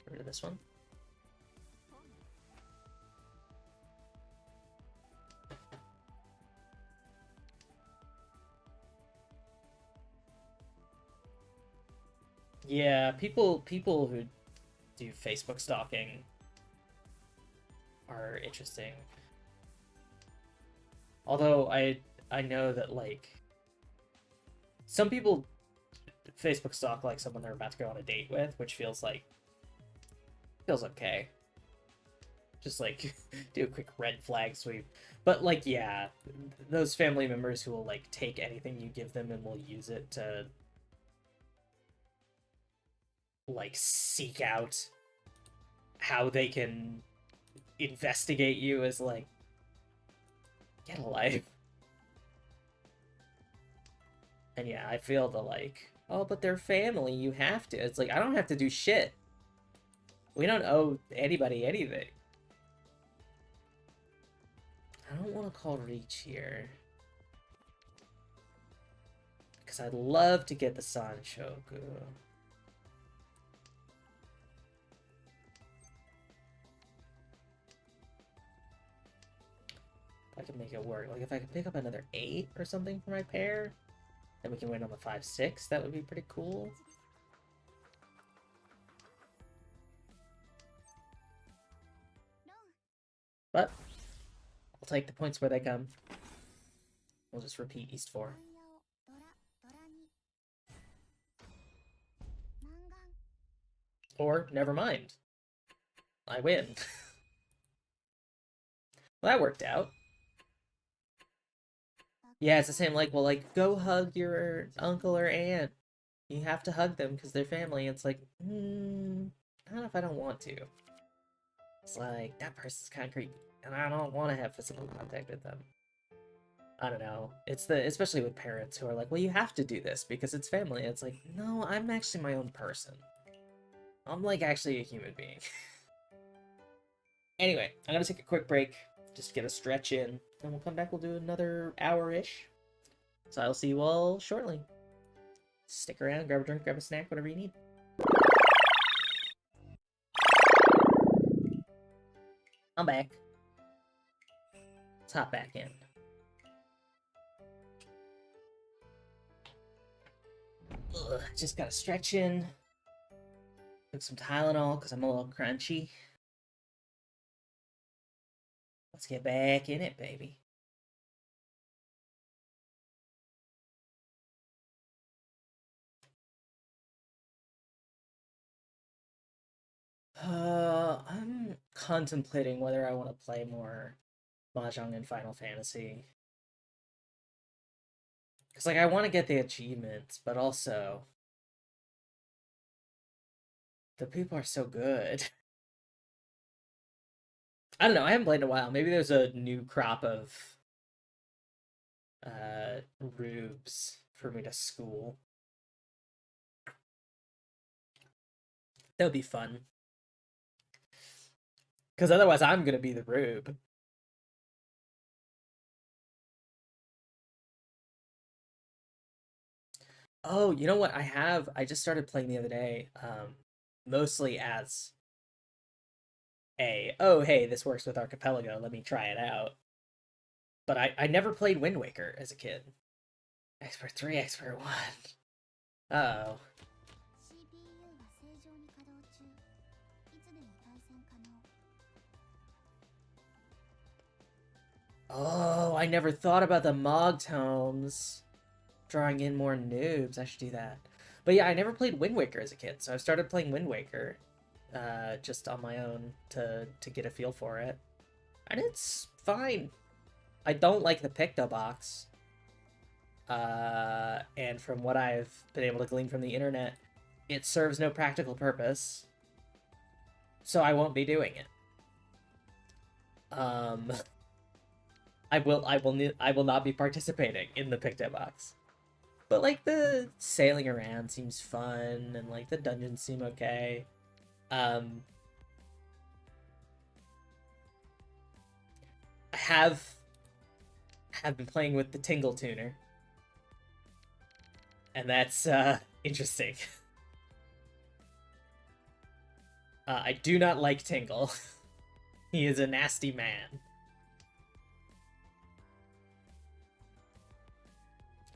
Get rid of this one. Yeah, people who do Facebook stalking are interesting. Although I know that like some people Facebook stalk like someone they're about to go on a date with, which feels okay. Just like do a quick red flag sweep. But like yeah, those family members who will like take anything you give them and will use it to like seek out how they can investigate you is like get a life. And yeah, I feel the like, oh, but they're family, you have to. It's like I don't have to do shit. We don't owe anybody anything. I don't want to call Reach here. Because I'd love to get the Sanchoku. If I could make it work. Like, if I could pick up another 8 or something for my pair, then we can win on the 5-6. That would be pretty cool. But I'll take the points where they come. We'll just repeat East 4. Or, never mind. I win. Well, that worked out. Yeah, it's the same, like, well, like, go hug your uncle or aunt. You have to hug them because they're family. It's like, I don't know if I don't want to. It's like, that person's kind of creepy, and I don't want to have physical contact with them. I don't know. It's especially with parents who are like, well, you have to do this because it's family. It's like, no, I'm actually my own person. I'm like actually a human being. Anyway, I'm gonna take a quick break, just get a stretch in, and we'll come back. We'll do another hour-ish. So I'll see you all shortly. Stick around, grab a drink, grab a snack, whatever you need. I'm back. Let's hop back in. Ugh, just gotta stretch in. Took some Tylenol because I'm a little crunchy. Let's get back in it, baby. I'm contemplating whether I want to play more Mahjong and Final Fantasy. Because, like, I want to get the achievements, but also, the people are so good. I don't know, I haven't played in a while. Maybe there's a new crop of rubes for me to school. That would be fun. Because otherwise, I'm gonna be the rube. Oh, you know what? I just started playing the other day. Mostly as oh, hey, this works with Archipelago. Let me try it out. But I never played Wind Waker as a kid. Expert 3, Expert 1. Uh oh. Oh, I never thought about the Mog Tomes. Drawing in more noobs. I should do that. But yeah, I never played Wind Waker as a kid, so I've started playing Wind Waker just on my own to get a feel for it. And it's fine. I don't like the Picto box. And from what I've been able to glean from the internet, it serves no practical purpose. So I won't be doing it. I will not be participating in the Picto box. But like the sailing around seems fun and like the dungeons seem okay. I have been playing with the Tingle Tuner. And that's interesting. I do not like Tingle. He is a nasty man.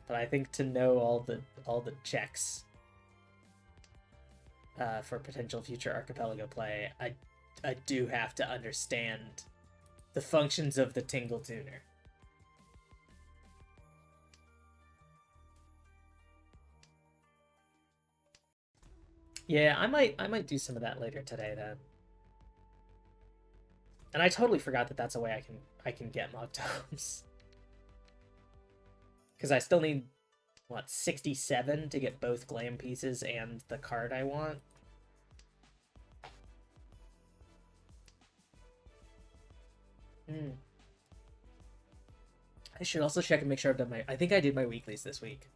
But I think to know all the checks for potential future Archipelago play, I do have to understand the functions of the Tingle Tuner. Yeah, I might do some of that later today then. And I totally forgot that that's a way I can get Mog Tomes. Because I still need, what, 67 to get both glam pieces and the card I want? I should also check and make sure I've done my... I think I did my weeklies this week.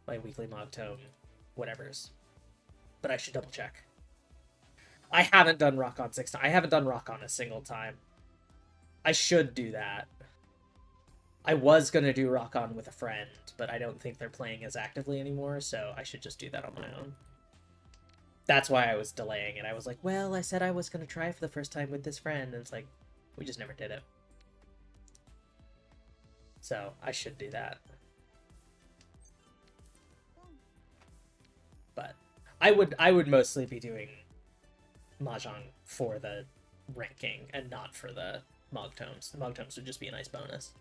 My weekly Mog Tome whatevers. But I should double check. I haven't done Rock On 6 times. I haven't done Rock On a single time. I should do that. I was gonna do Rock On with a friend, but I don't think they're playing as actively anymore, so I should just do that on my own. That's why I was delaying it. I was like, well, I said I was gonna try for the first time with this friend, and it's like, we just never did it. So, I should do that. But I would mostly be doing Mahjong for the ranking and not for the Mog Tomes. The Mog Tomes would just be a nice bonus.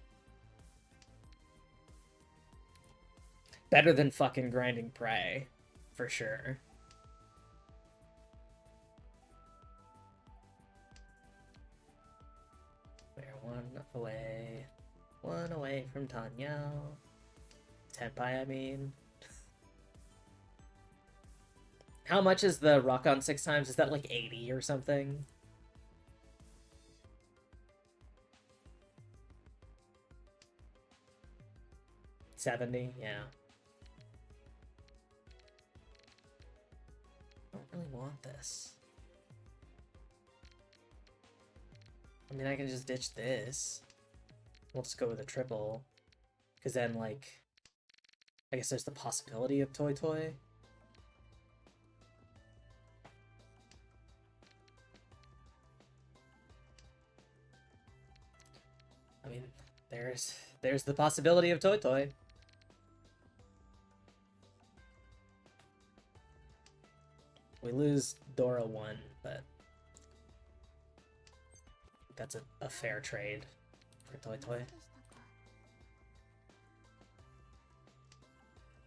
Better than fucking grinding Prey, for sure. We're one away from Tanya. Tenpai, I mean. How much is the Rock On 6 times? Is that like 80 or something? $70, yeah. I don't really want this. I mean, I can just ditch this. We'll just go with a triple. Because then, like, I guess there's the possibility of Toy Toy. I mean, there's the possibility of Toy Toy. We lose Dora 1, but that's a fair trade for Toy Toy.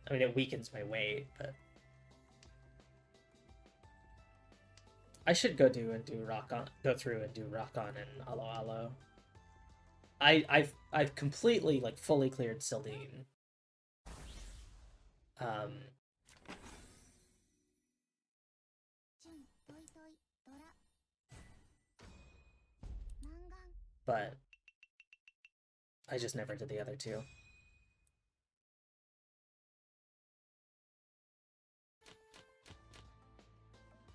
I mean, it weakens my weight, but I should go through and do rock on and alo alo. I've completely like fully cleared Sildine. But I just never did the other two.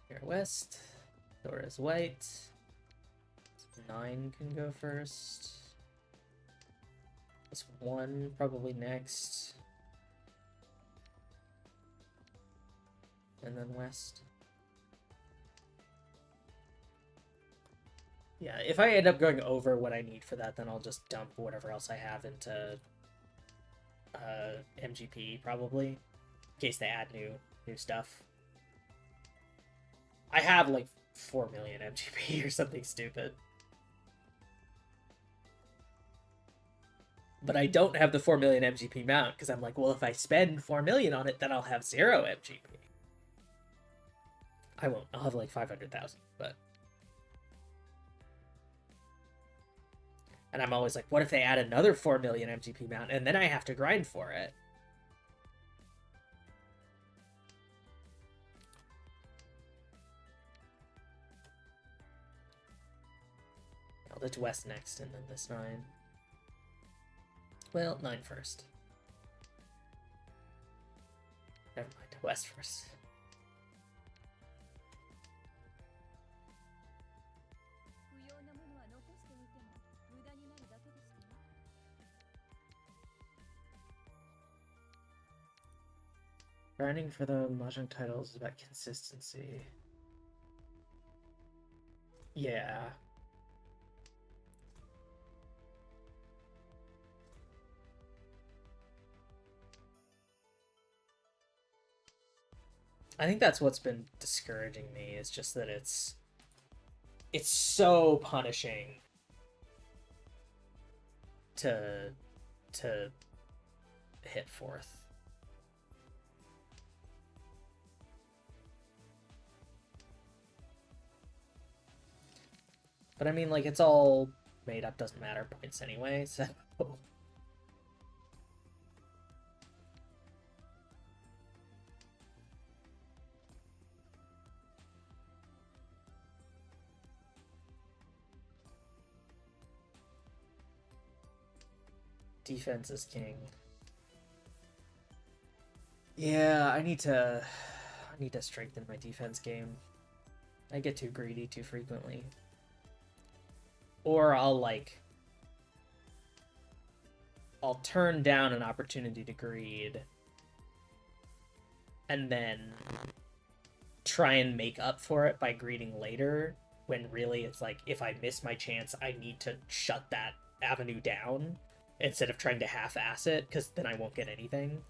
Here west. Dora's white. 9 can go first. This 1 probably next. And then west. Yeah, if I end up going over what I need for that, then I'll just dump whatever else I have into MGP, probably. In case they add new stuff. I have, like, 4 million MGP or something stupid. But I don't have the 4 million MGP mount, because I'm like, well, if I spend 4 million on it, then I'll have 0 MGP. I won't. I'll have, like, 500,000, but... And I'm always like, what if they add another 4 million MGP mount, and then I have to grind for it? I'll do west next, and then this 9. Well, 9 first. Never mind, west first. Grinding for the Mahjong titles is about consistency. Yeah. I think that's what's been discouraging me, is just that it's so punishing to hit 4th. But I mean, like, it's all made up, doesn't matter points anyway, so... Defense is king. Yeah, I need to strengthen my defense game. I get too greedy too frequently. Or I'll turn down an opportunity to greed and then try and make up for it by greeding later, when really it's like, if I miss my chance, I need to shut that avenue down instead of trying to half-ass it, because then I won't get anything.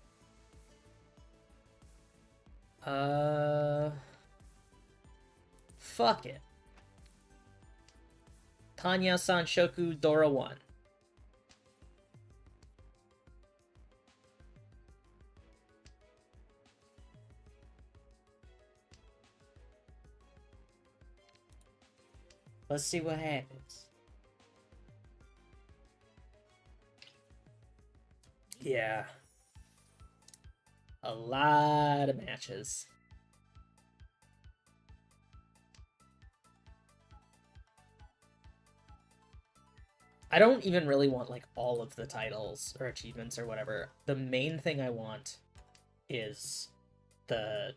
Fuck it. Tanya-san Shoku Dora 1. Let's see what happens. Yeah. A lot of matches. I don't even really want, like, all of the titles or achievements or whatever. The main thing I want is the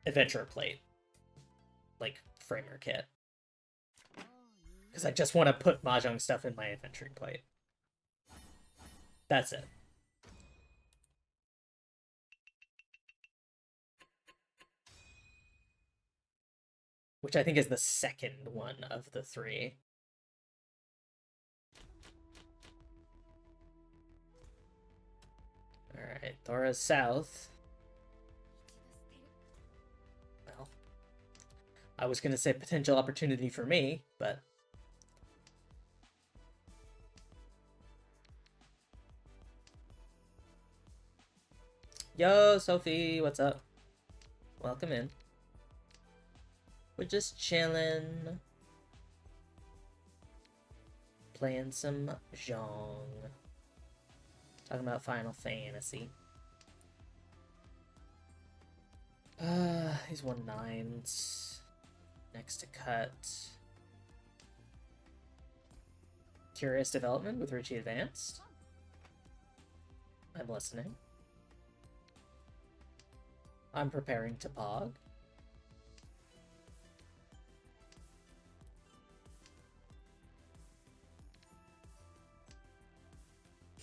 adventure plate. Like, framer kit. Because I just want to put Mahjong stuff in my adventuring plate. That's it. Which I think is the second one of the 3. Alright, Thora's south. Well, I was gonna say potential opportunity for me, but... Yo, Sophie, what's up? Welcome in. We're just chilling. Playing some Mahjong. Talking about Final Fantasy. He's 1/9. Next to cut. Curious development with Richie Advanced. I'm listening. I'm preparing to pog.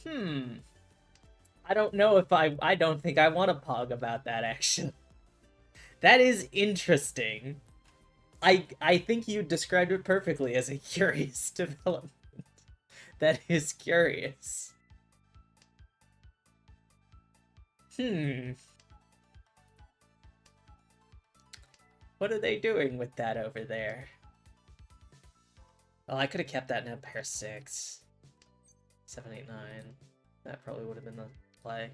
I don't know if I don't think I want to pog about that, actually. That is interesting. I think you described it perfectly as a curious development. That is curious. What are they doing with that over there? Oh, I could have kept that in Empire 6. 7, 8, 9. That probably would have been the play.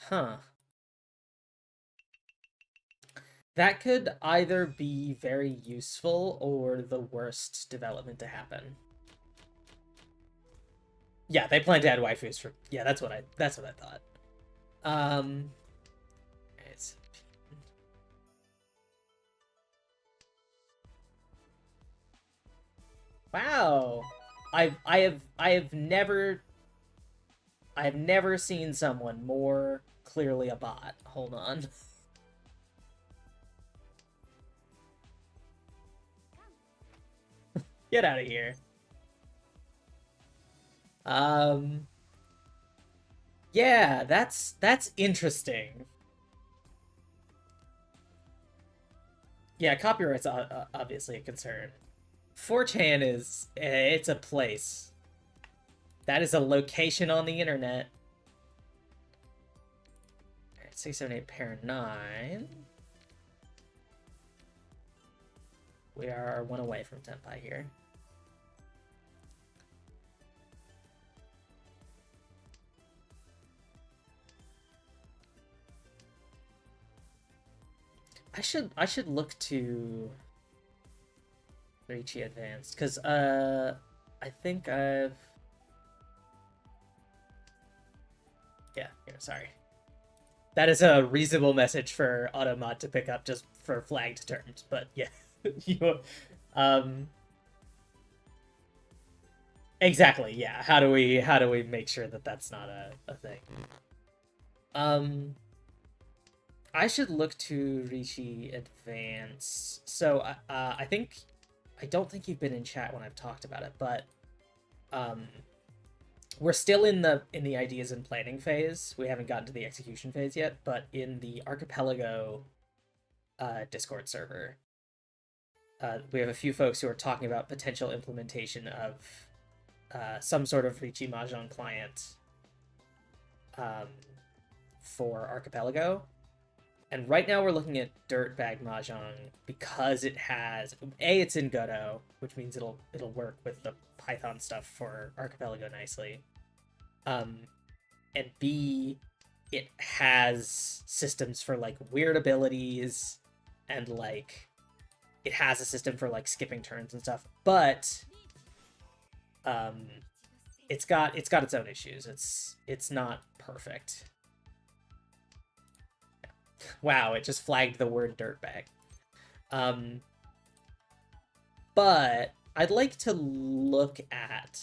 Huh. That could either be very useful or the worst development to happen. Yeah, they plan to add waifus for... Yeah, that's what I thought. It's... Wow. I have never seen someone more clearly a bot. Hold on. Get out of here. Yeah, that's interesting. Yeah, copyright's obviously a concern. 4chan is it's a place. That is a location on the internet. Alright, 6, 7, 8, pair 9. We are one away from Tenpai here. I should look to Reichi Advanced, because I think I've... Yeah, here, sorry. That is a reasonable message for Automod to pick up just for flagged terms, but yeah. Exactly, yeah. How do we make sure that that's not a thing? I should look to Rishi Advance. So I don't think you've been in chat when I've talked about it, but we're still in the ideas and planning phase. We haven't gotten to the execution phase yet, but in the Archipelago Discord server, we have a few folks who are talking about potential implementation of some sort of Richi Mahjong client for Archipelago. And right now we're looking at Dirtbag Mahjong because it has it's in Godot, which means it'll work with the Python stuff for Archipelago nicely. And B, it has systems for like weird abilities, and like it has a system for like skipping turns and stuff. But it's got its own issues. It's not perfect. Wow, it just flagged the word dirtbag. But I'd like to look at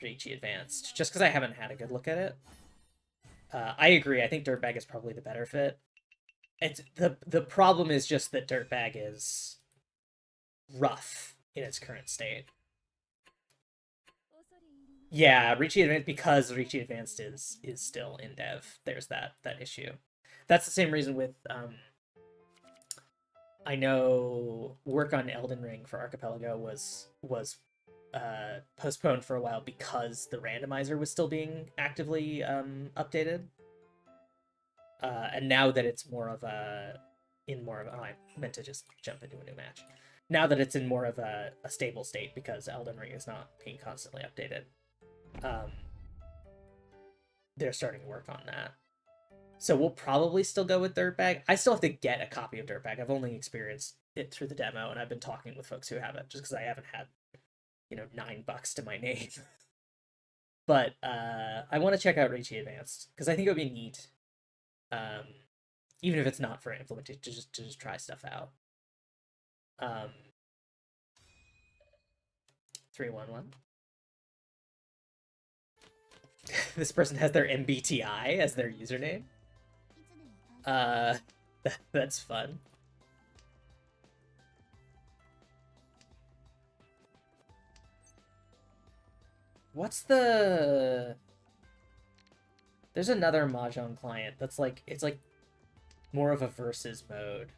Reichi Advanced, just because I haven't had a good look at it. I agree, I think Dirtbag is probably the better fit. It's the problem is just that Dirtbag is rough in its current state. Yeah, Reichi Advanced, because Reichi Advanced is still in dev. There's that issue. That's the same reason with I know work on Elden Ring for Archipelago was postponed for a while because the randomizer was still being actively updated. And now that it's more of a oh, I meant to just jump into a new match. Now that it's in more of a stable state because Elden Ring is not being constantly updated, they're starting to work on that. So we'll probably still go with Dirtbag. I still have to get a copy of Dirtbag. I've only experienced it through the demo, and I've been talking with folks who have it just because I haven't had, $9 to my name. But I want to check out Reichi Advanced because I think it would be neat, even if it's not for implementation, to just try stuff out. 311. This person has their MBTI as their username. That's fun. What's the... There's another Mahjong client that's like, it's like more of a versus mode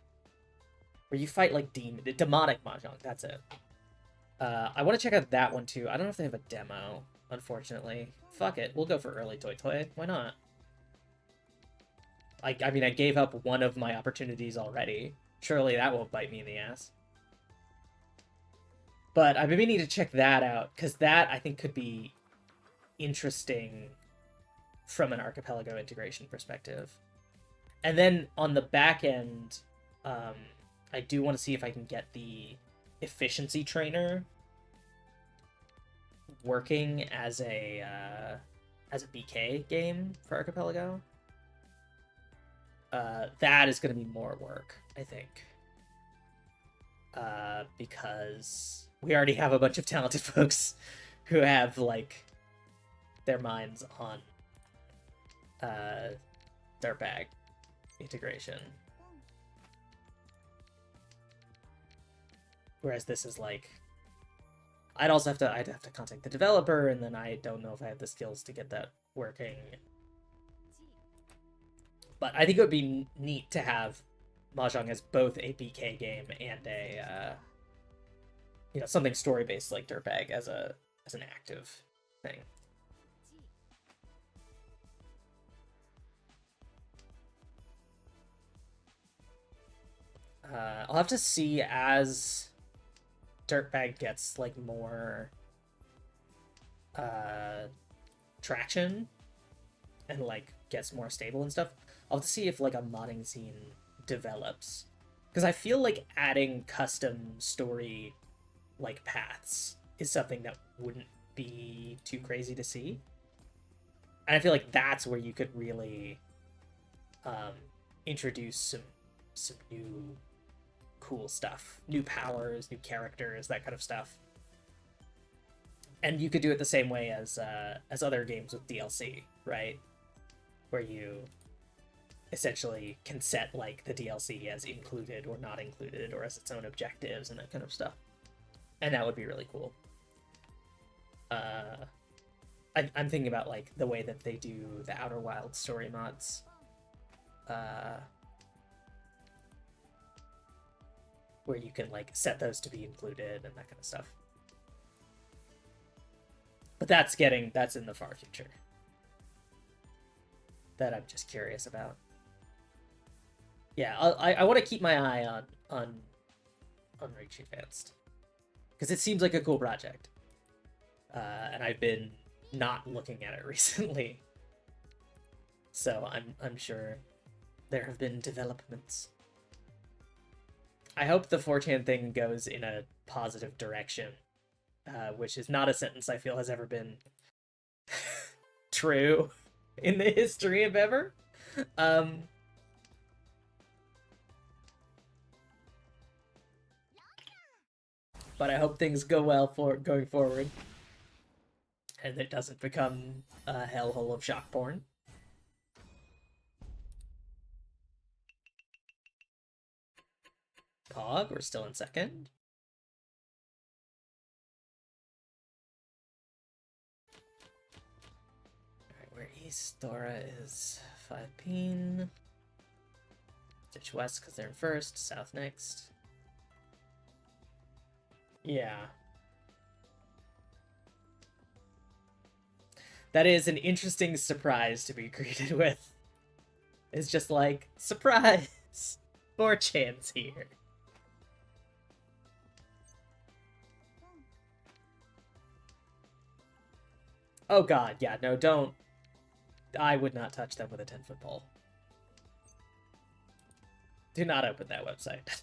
where you fight like demonic Mahjong. That's it. I want to check out that one too. I don't know if they have a demo, unfortunately. Fuck it, we'll go for early Toy Toy. Why not? I mean, I gave up one of my opportunities already. Surely that won't bite me in the ass. But I've been meaning to check that out, because that, I think, could be interesting from an Archipelago integration perspective. And then on the back end, I do want to see if I can get the efficiency trainer working as a BK game for Archipelago. That is going to be more work, I think. Because we already have a bunch of talented folks who have, like, their minds on Dirtbag integration. Whereas this is like, I'd have to contact the developer, and then I don't know if I have the skills to get that working. But I think it would be neat to have Mahjong as both a BK game and a something story based like Dirtbag as an active thing. I'll have to see as Dirtbag gets like more traction and like gets more stable and stuff. I'll have to see if like a modding scene develops, because I feel like adding custom story like paths is something that wouldn't be too crazy to see, and I feel like that's where you could really introduce some new cool stuff, new powers, new characters, that kind of stuff. And you could do it the same way as other games with DLC, right? Where you essentially can set like the DLC as included or not included, or as its own objectives and that kind of stuff. And that would be really cool. I'm thinking about like the way that they do the Outer Wilds story mods. Where you can like set those to be included and that kind of stuff. But that's in the far future. That I'm just curious about. Yeah, I want to keep my eye on Reach Advanced, because it seems like a cool project, and I've been not looking at it recently. So I'm sure there have been developments. I hope the 4chan thing goes in a positive direction, which is not a sentence I feel has ever been true in the history of ever. But I hope things go well for going forward, and it doesn't become a hellhole of shock porn. Cog, we're still in second. Alright, we're east. Dora is 5 peen. Ditch west because they're in first. South next. Yeah. That is an interesting surprise to be greeted with. It's just like, surprise! 4chan's here. Oh god, yeah, no, don't. I would not touch them with a 10-foot pole. Do not open that website.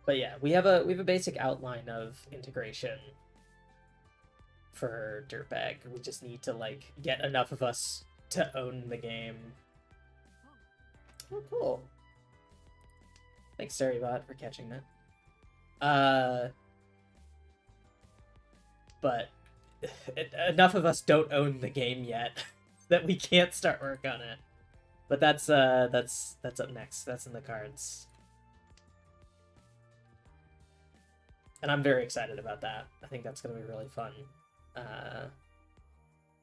But yeah, we have a basic outline of integration for Dirtbag. We just need to like get enough of us to own the game. Oh, cool. Thanks, Saribot, for catching that. But enough of us don't own the game yet that we can't start work on it. But that's up next. That's in the cards. And I'm very excited about that. I think that's going to be really fun.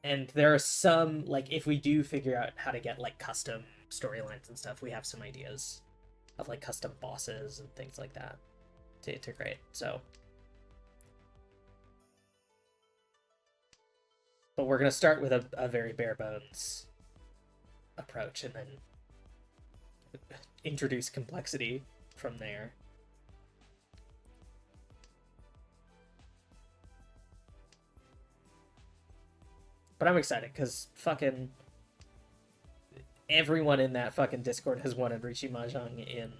And there are some, like, if we do figure out how to get, like, custom storylines and stuff, we have some ideas of, like, custom bosses and things like that to integrate, so. But we're going to start with a very bare bones approach and then introduce complexity from there. But I'm excited because fucking everyone in that fucking Discord has wanted Rishi Mahjong in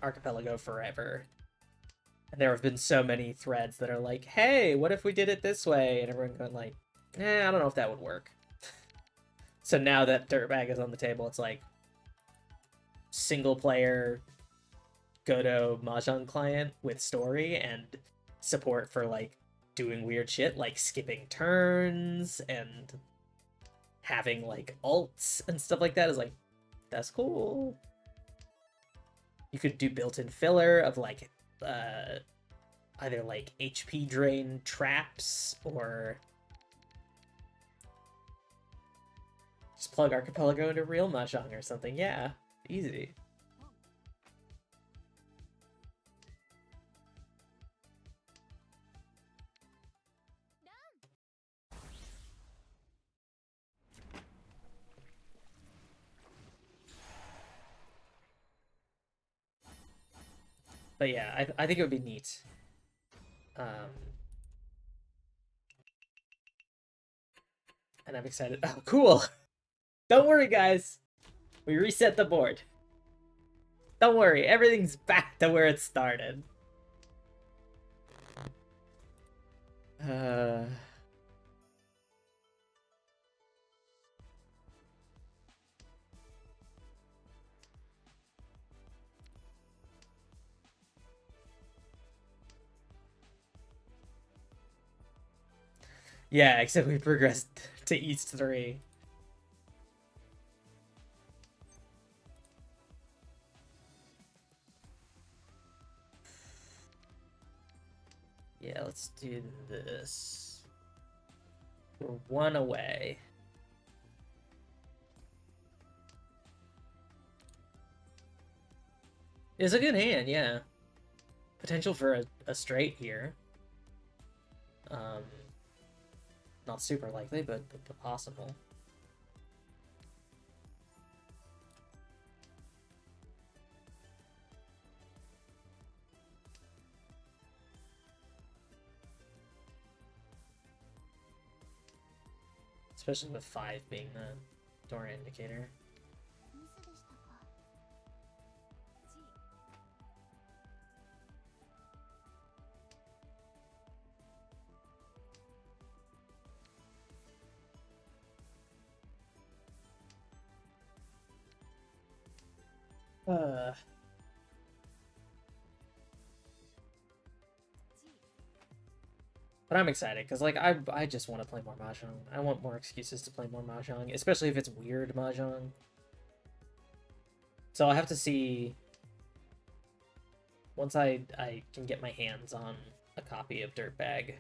Archipelago forever. And there have been so many threads that are like, hey, what if we did it this way? And everyone going like, I don't know if that would work. So now that Dirtbag is on the table, it's like single player Godot Mahjong client with story and support for like doing weird shit like skipping turns and having like alts and stuff like that is like, that's cool. You could do built-in filler of like either like HP drain traps or just plug Archipelago into real Mahjong or something. Yeah, easy. But yeah, I think it would be neat. And I'm excited. Oh, cool. Don't worry, guys. We reset the board. Don't worry, everything's back to where it started. Yeah, except we progressed to East 3. Yeah, let's do this. We're one away. It's a good hand, yeah. Potential for a straight here. Not super likely, but possible. Especially with 5 being the door indicator. But I'm excited, because, like, I just want to play more Mahjong. I want more excuses to play more Mahjong, especially if it's weird Mahjong. So I'll have to see... Once I can get my hands on a copy of Dirtbag.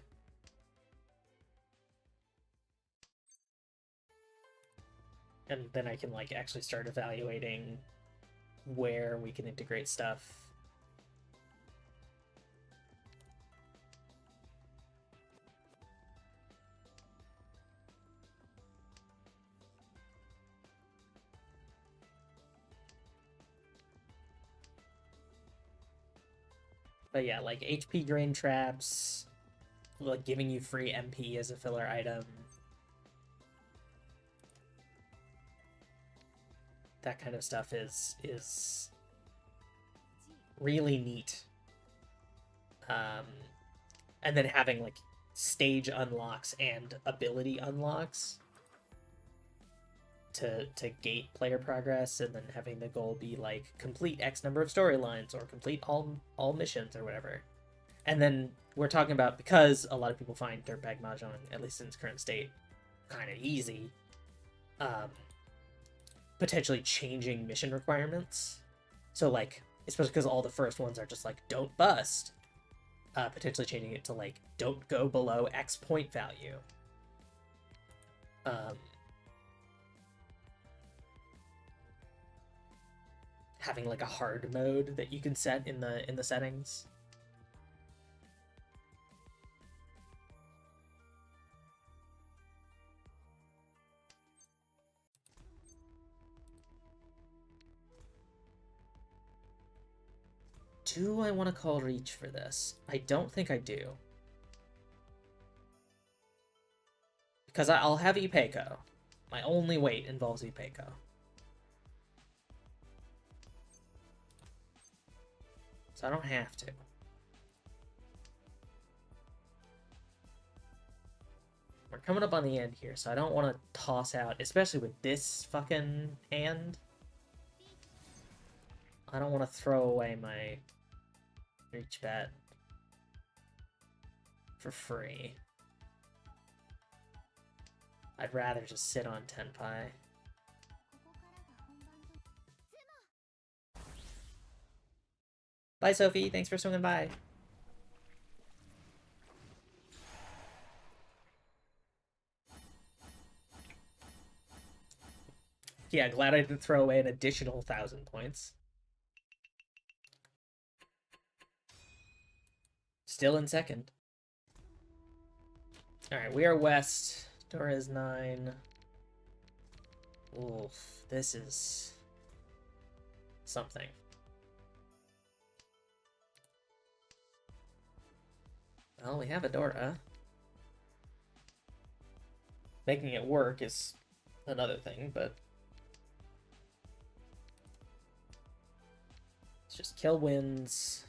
and then I can like actually start evaluating where we can integrate stuff. But yeah, like HP drain traps, like giving you free MP as a filler item. That kind of stuff is really neat. And then having like stage unlocks and ability unlocks to gate player progress, and then having the goal be like complete X number of storylines or complete all missions or whatever. And then we're talking about, because a lot of people find Dirtbag Mahjong, at least in its current state, kind of easy, potentially changing mission requirements. So like, especially because all the first ones are just like don't bust, potentially changing it to like don't go below X point value. Having like a hard mode that you can set in the settings. Do I want to call Reach for this? I don't think I do. Because I'll have Ipeco. My only weight involves Ipeco. So I don't have to. We're coming up on the end here, so I don't want to toss out, especially with this fucking hand. I don't want to throw away my Reach bet for free. I'd rather just sit on Tenpai. Bye, Sophie. Thanks for swinging by. Yeah, glad I didn't throw away an additional 1,000 points. Still in second. Alright, we are west. Dora is 9. Oof, this is something. Well, we have a Dora. Making it work is another thing, but let's just kill wins,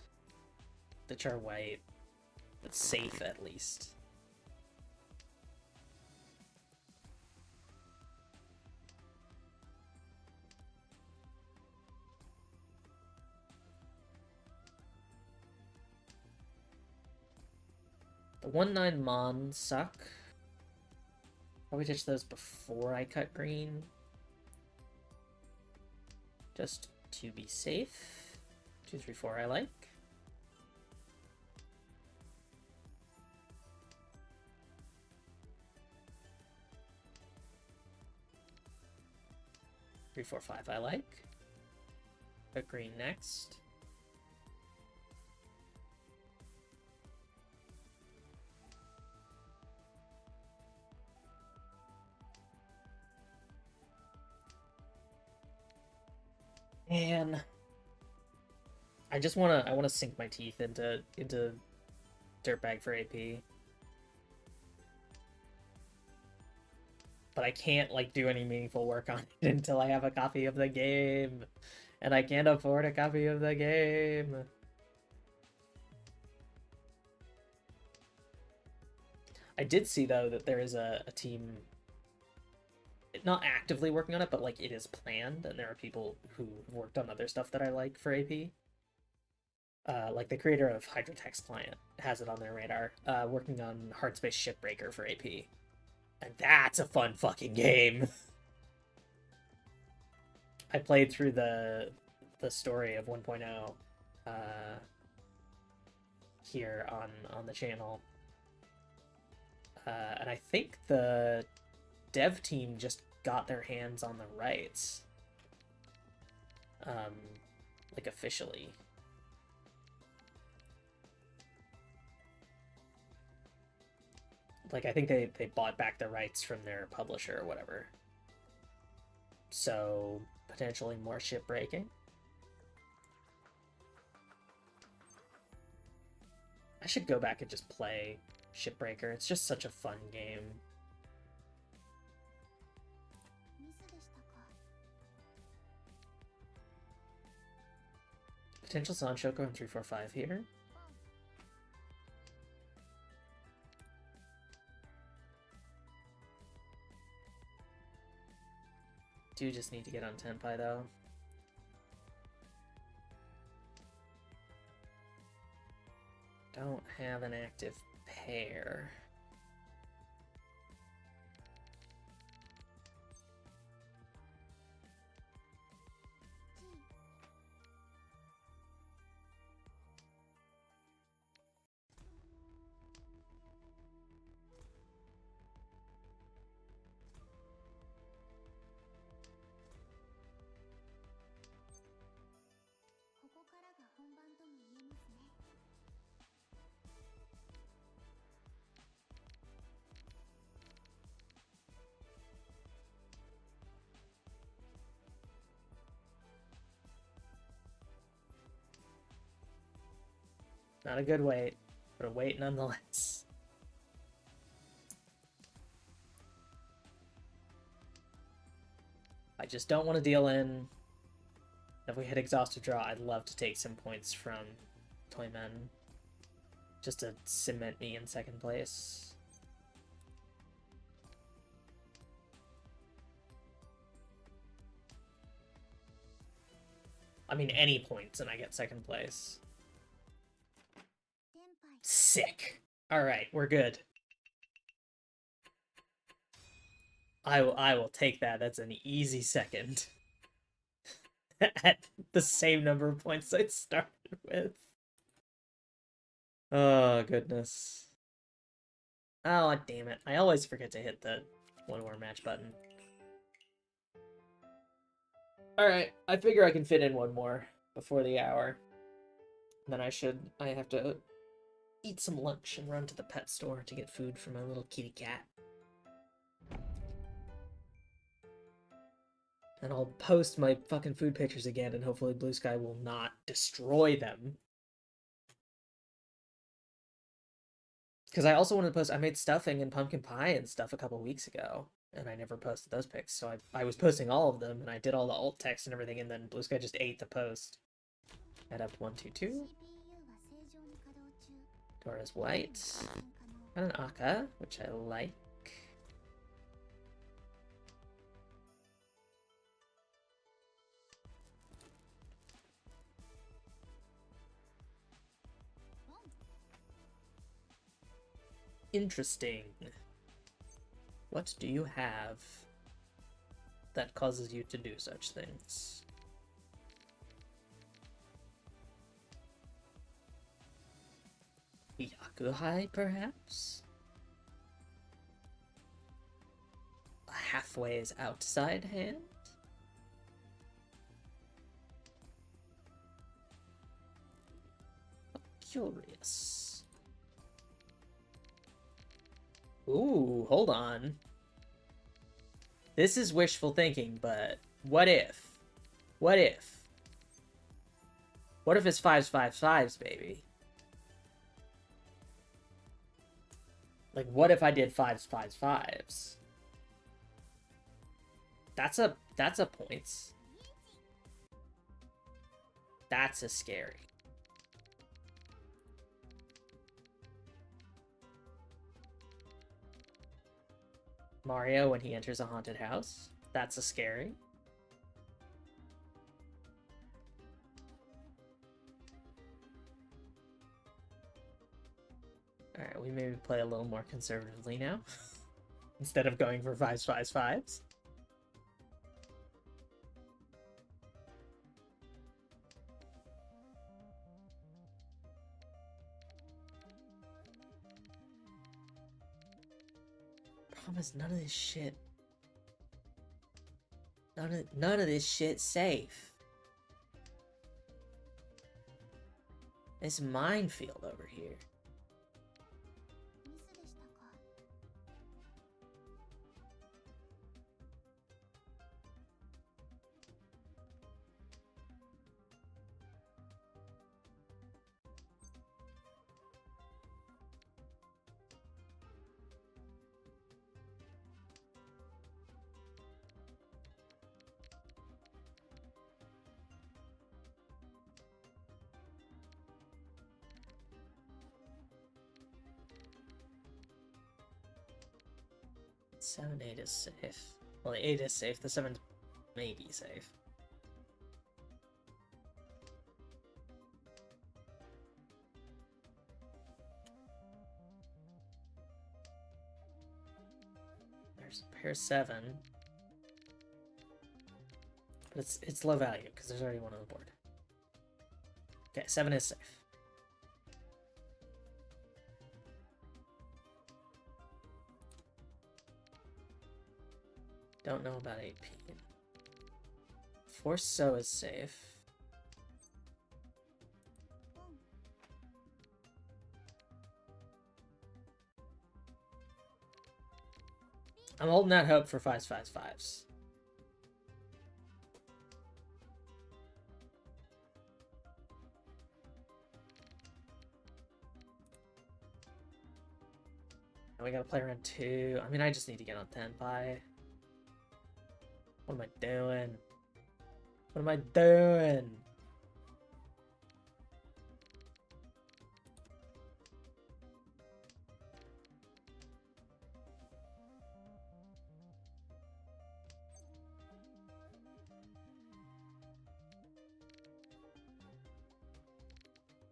which are white. It's safe, at least. The 1/9 Mon suck. Probably ditch those before I cut green. Just to be safe. 2, 3, 4 I like. Three, 4, 5 I like. Cut green next. Man, I just wanna sink my teeth into Dirtbag for AP. But I can't like do any meaningful work on it until I have a copy of the game. And I can't afford a copy of the game. I did see though that there is a team not actively working on it, but like it is planned, and there are people who worked on other stuff that I like for AP. Like the creator of Hydrotext Client has it on their radar, working on Hardspace Shipbreaker for AP. And that's a fun fucking game. I played through the story of 1.0 here on the channel. And I think the dev team just got their hands on the rights. Like, officially. Like, I think they bought back the rights from their publisher or whatever. So, potentially more ship breaking. I should go back and just play Shipbreaker. It's just such a fun game. Potential Sanshoko in 345 here. Do just need to get on Tenpai though. Don't have an active pair. Not a good wait, but a wait nonetheless. I just don't want to deal in. If we hit exhaustive draw, I'd love to take some points from Toymen. Just to cement me in second place. I mean, any points and I get second place. Sick. Alright, we're good. I will take that. That's an easy second. At the same number of points I started with. Oh, goodness. Oh, damn it. I always forget to hit the one-more match button. Alright, I figure I can fit in one more before the hour. Then I have to eat some lunch and run to the pet store to get food for my little kitty cat. And I'll post my fucking food pictures again, and hopefully Blue Sky will not destroy them. Because I also wanted to post, I made stuffing and pumpkin pie and stuff a couple weeks ago, and I never posted those pics, so I was posting all of them, and I did all the alt text and everything, and then Blue Sky just ate the post. Add up 122. Dora's white. Got an Aka, which I like. Interesting. What do you have that causes you to do such things? Yakuhai, perhaps? A halfway's outside hand? Curious. Ooh, hold on. This is wishful thinking, but what if? What if? What if it's 5s, 5s, 5s, baby? Like, what if I did 5s, 5s, 5s? That's a points. That's a scary. Mario when he enters a haunted house. That's a scary. Alright, we maybe play a little more conservatively now. Instead of going for 5s, 5s, 5s. Problem is, none of this shit None of this shit's safe. It's minefield over here. Seven, 8 is safe. Well, the 8 is safe. The 7's maybe safe. There's pair 7. But it's low value, because there's already one on the board. Okay, 7 is safe. Don't know about 8P. Force So is safe. I'm holding out hope for 5s, 5s, 5s. And we gotta play around 2. I mean, I just need to get on 10 by. What am I doing? What am I doing?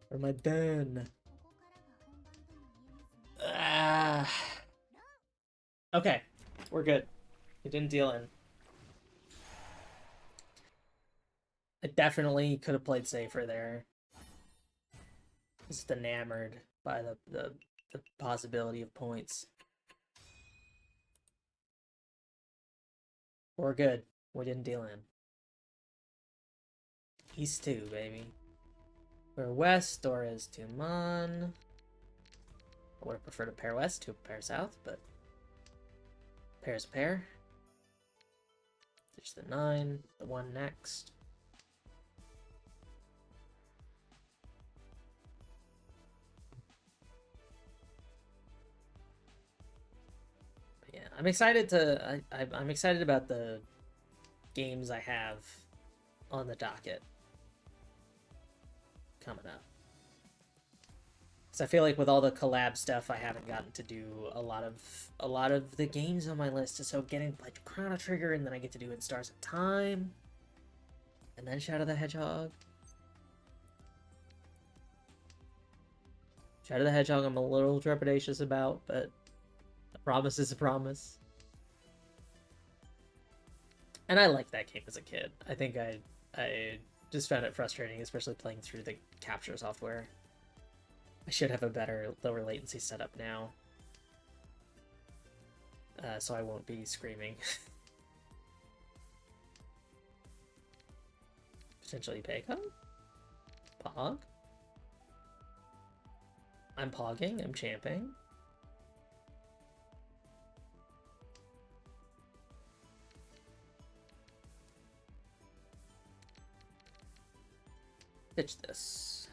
What am I doing? Okay, we're good. We didn't deal in. I definitely could have played safer there. Just enamored by the possibility of points. We're good. We didn't deal in. East 2, baby. We're west, Dora is 2 mon. I would have preferred a pair west to a pair south, but pair's a pair. There's the 9, the 1 next. But yeah, I'm excited to. I'm excited about the games I have on the docket coming up. Because I feel like with all the collab stuff, I haven't gotten to do a lot of the games on my list. So getting like Chrono Trigger, and then I get to do In Stars of Time, and then Shadow the Hedgehog. Shadow the Hedgehog, I'm a little trepidatious about, but a promise is a promise. And I liked that game as a kid. I think I just found it frustrating, especially playing through the capture software. I should have a better, lower latency setup now. So I won't be screaming. Potentially Paycom? Pog? I'm pogging, I'm champing. Pitch this.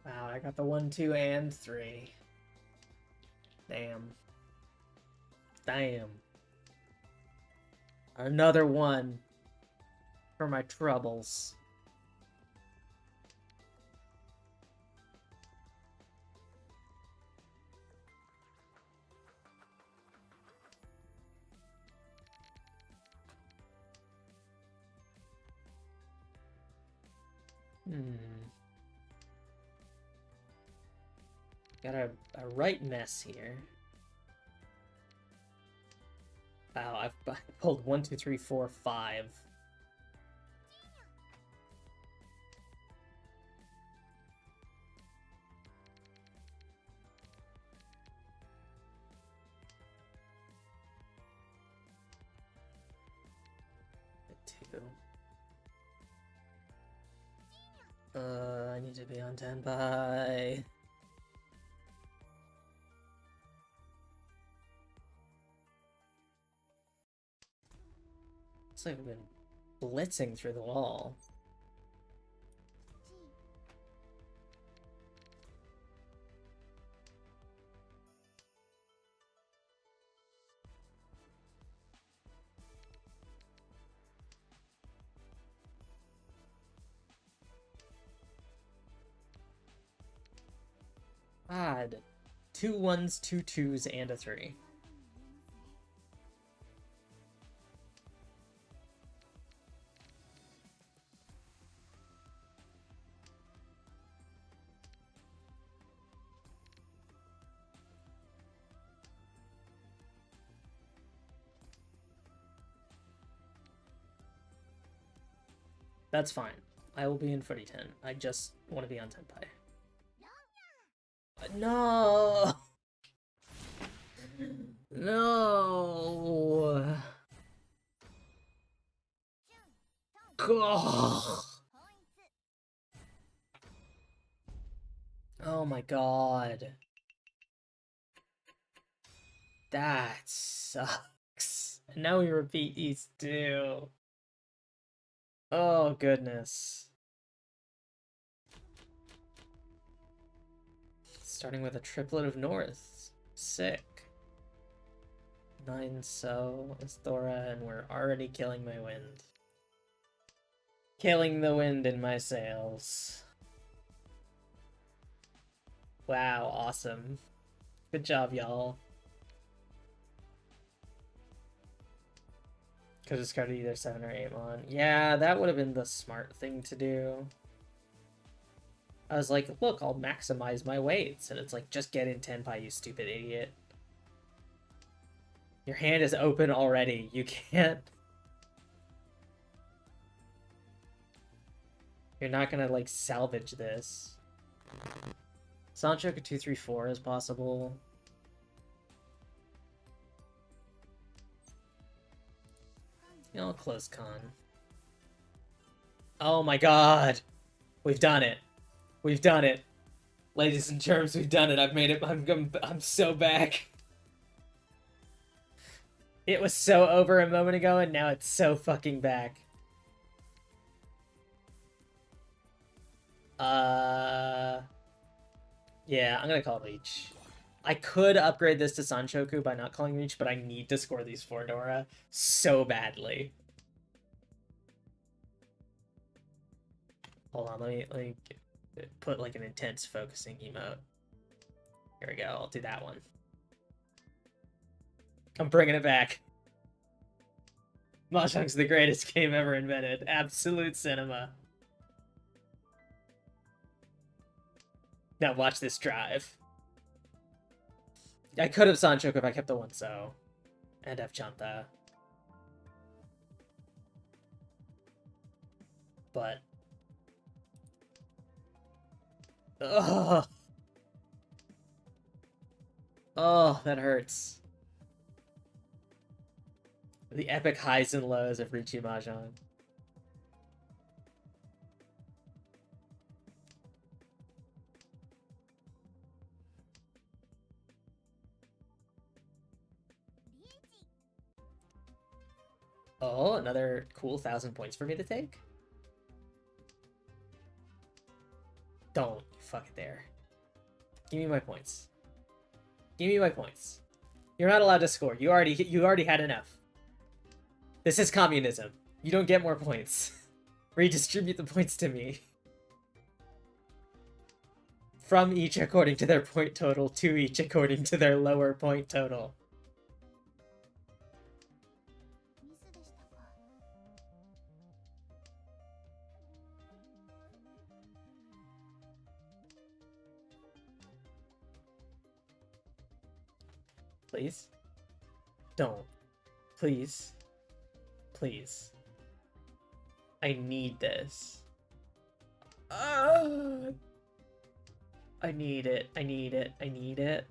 Wow, I got the 1, 2, and 3. Damn. Damn. Another one for my troubles. Got a right mess here. Wow, I've pulled 1, 2, 3, 4, 5. I need to be on standby. It's like we've been blitzing through the wall. God. 2 1s, 2 2s, and a 3. That's fine. I will be in footy 10. I just want to be on Tenpai. No! No! Ugh. Oh my god. That sucks. And now we repeat these two. Oh goodness. Starting with a triplet of North. Sick. 9 so is Thora, and we're already killing my wind. Killing the wind in my sails. Wow, awesome. Good job, y'all. Could have discarded either 7 or 8 mon. Yeah, that would have been the smart thing to do. I was like, look, I'll maximize my weights. And it's like, just get in Tenpai, you stupid idiot. Your hand is open already. You can't... You're not gonna, like, salvage this. Sanchoku 2, 3, 4 is possible. You know, close con. Oh my god! We've done it. We've done it. Ladies and germs, we've done it. I've made it. I'm so back. It was so over a moment ago, and now it's so fucking back. Yeah, I'm gonna call Leech. I could upgrade this to Sanchoku by not calling Leech, but I need to score these 4 Dora so badly. Hold on, let me put like an intense focusing emote. Here we go, I'll do that one. I'm bringing it back. Mahjong's the greatest game ever invented. Absolute cinema. Now watch this drive. I could have Sanchoku if I kept the 1 so. And have Chanta. But... Ugh. Oh, that hurts. The epic highs and lows of Riichi Mahjong. Oh, another cool 1,000 points for me to take? Don't. Fuck it there. Give me my points. Give me my points. You're not allowed to score. You already had enough. This is communism. You don't get more points. Redistribute the points to me. From each according to their point total, to each according to their lower point total. Please? Don't. Please. Please. I need this. I need it. I need it. I need it.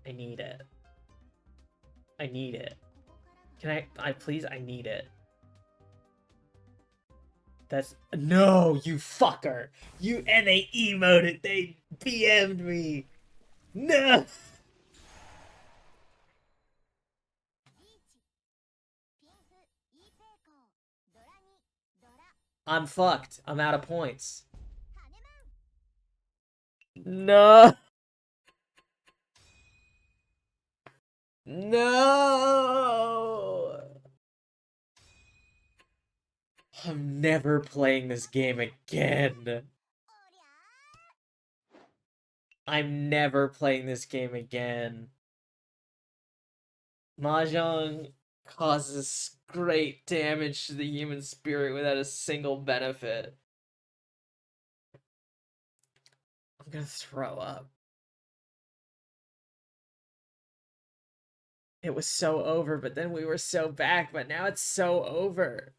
I need it. I need it. Can I please? I need it. That's no, you fucker. And they emoted. They PM'd me. No. I'm fucked. I'm out of points. No. No. I'm never playing this game again. I'm never playing this game again. Mahjong causes great damage to the human spirit without a single benefit. I'm gonna throw up. It was so over, but then we were so back, but now it's so over.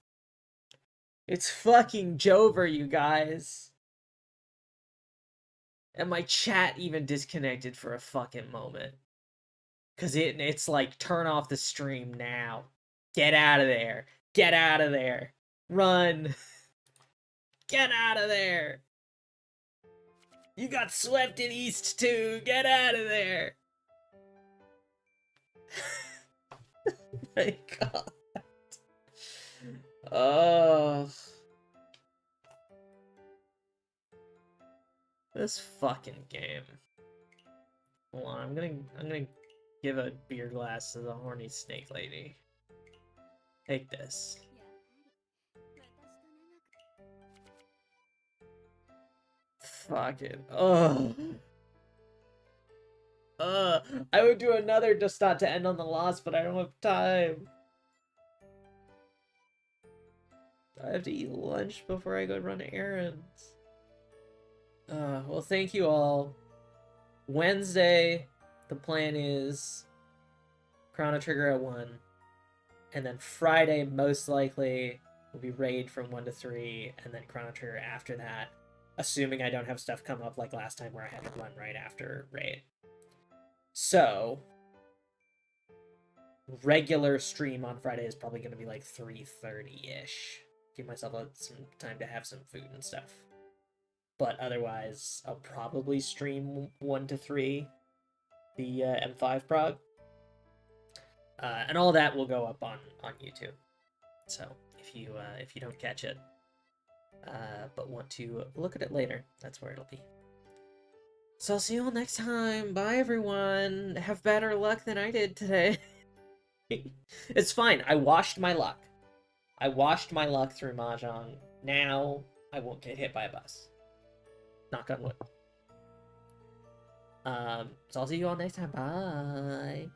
It's fucking Jover, you guys. And my chat even disconnected for a fucking moment. Cause it's like, turn off the stream now. Get out of there. Get out of there. Run. Get out of there. You got swept in East too. Get out of there. My god. Oh. This fucking game. Hold on, I'm gonna give a beer glass to the horny snake lady. Take this. Fuck it. Ugh. I would do another just not to end on the loss, but I don't have time. I have to eat lunch before I go run errands. Well, thank you all. Wednesday, the plan is Chrono Trigger at 1. And then Friday, most likely, will be Raid from 1 to 3, and then Chrono Trigger after that. Assuming I don't have stuff come up like last time where I had to run right after Raid. So, regular stream on Friday is probably going to be like 3:30-ish. Give myself some time to have some food and stuff. But otherwise, I'll probably stream 1 to 3, the M5 prog. And all that will go up on YouTube. So if you don't catch it, but want to look at it later, that's where it'll be. So I'll see you all next time. Bye, everyone. Have better luck than I did today. It's fine. I washed my luck. I washed my luck through Mahjong. Now I won't get hit by a bus. Knock on wood. So I'll see you all next time. Bye.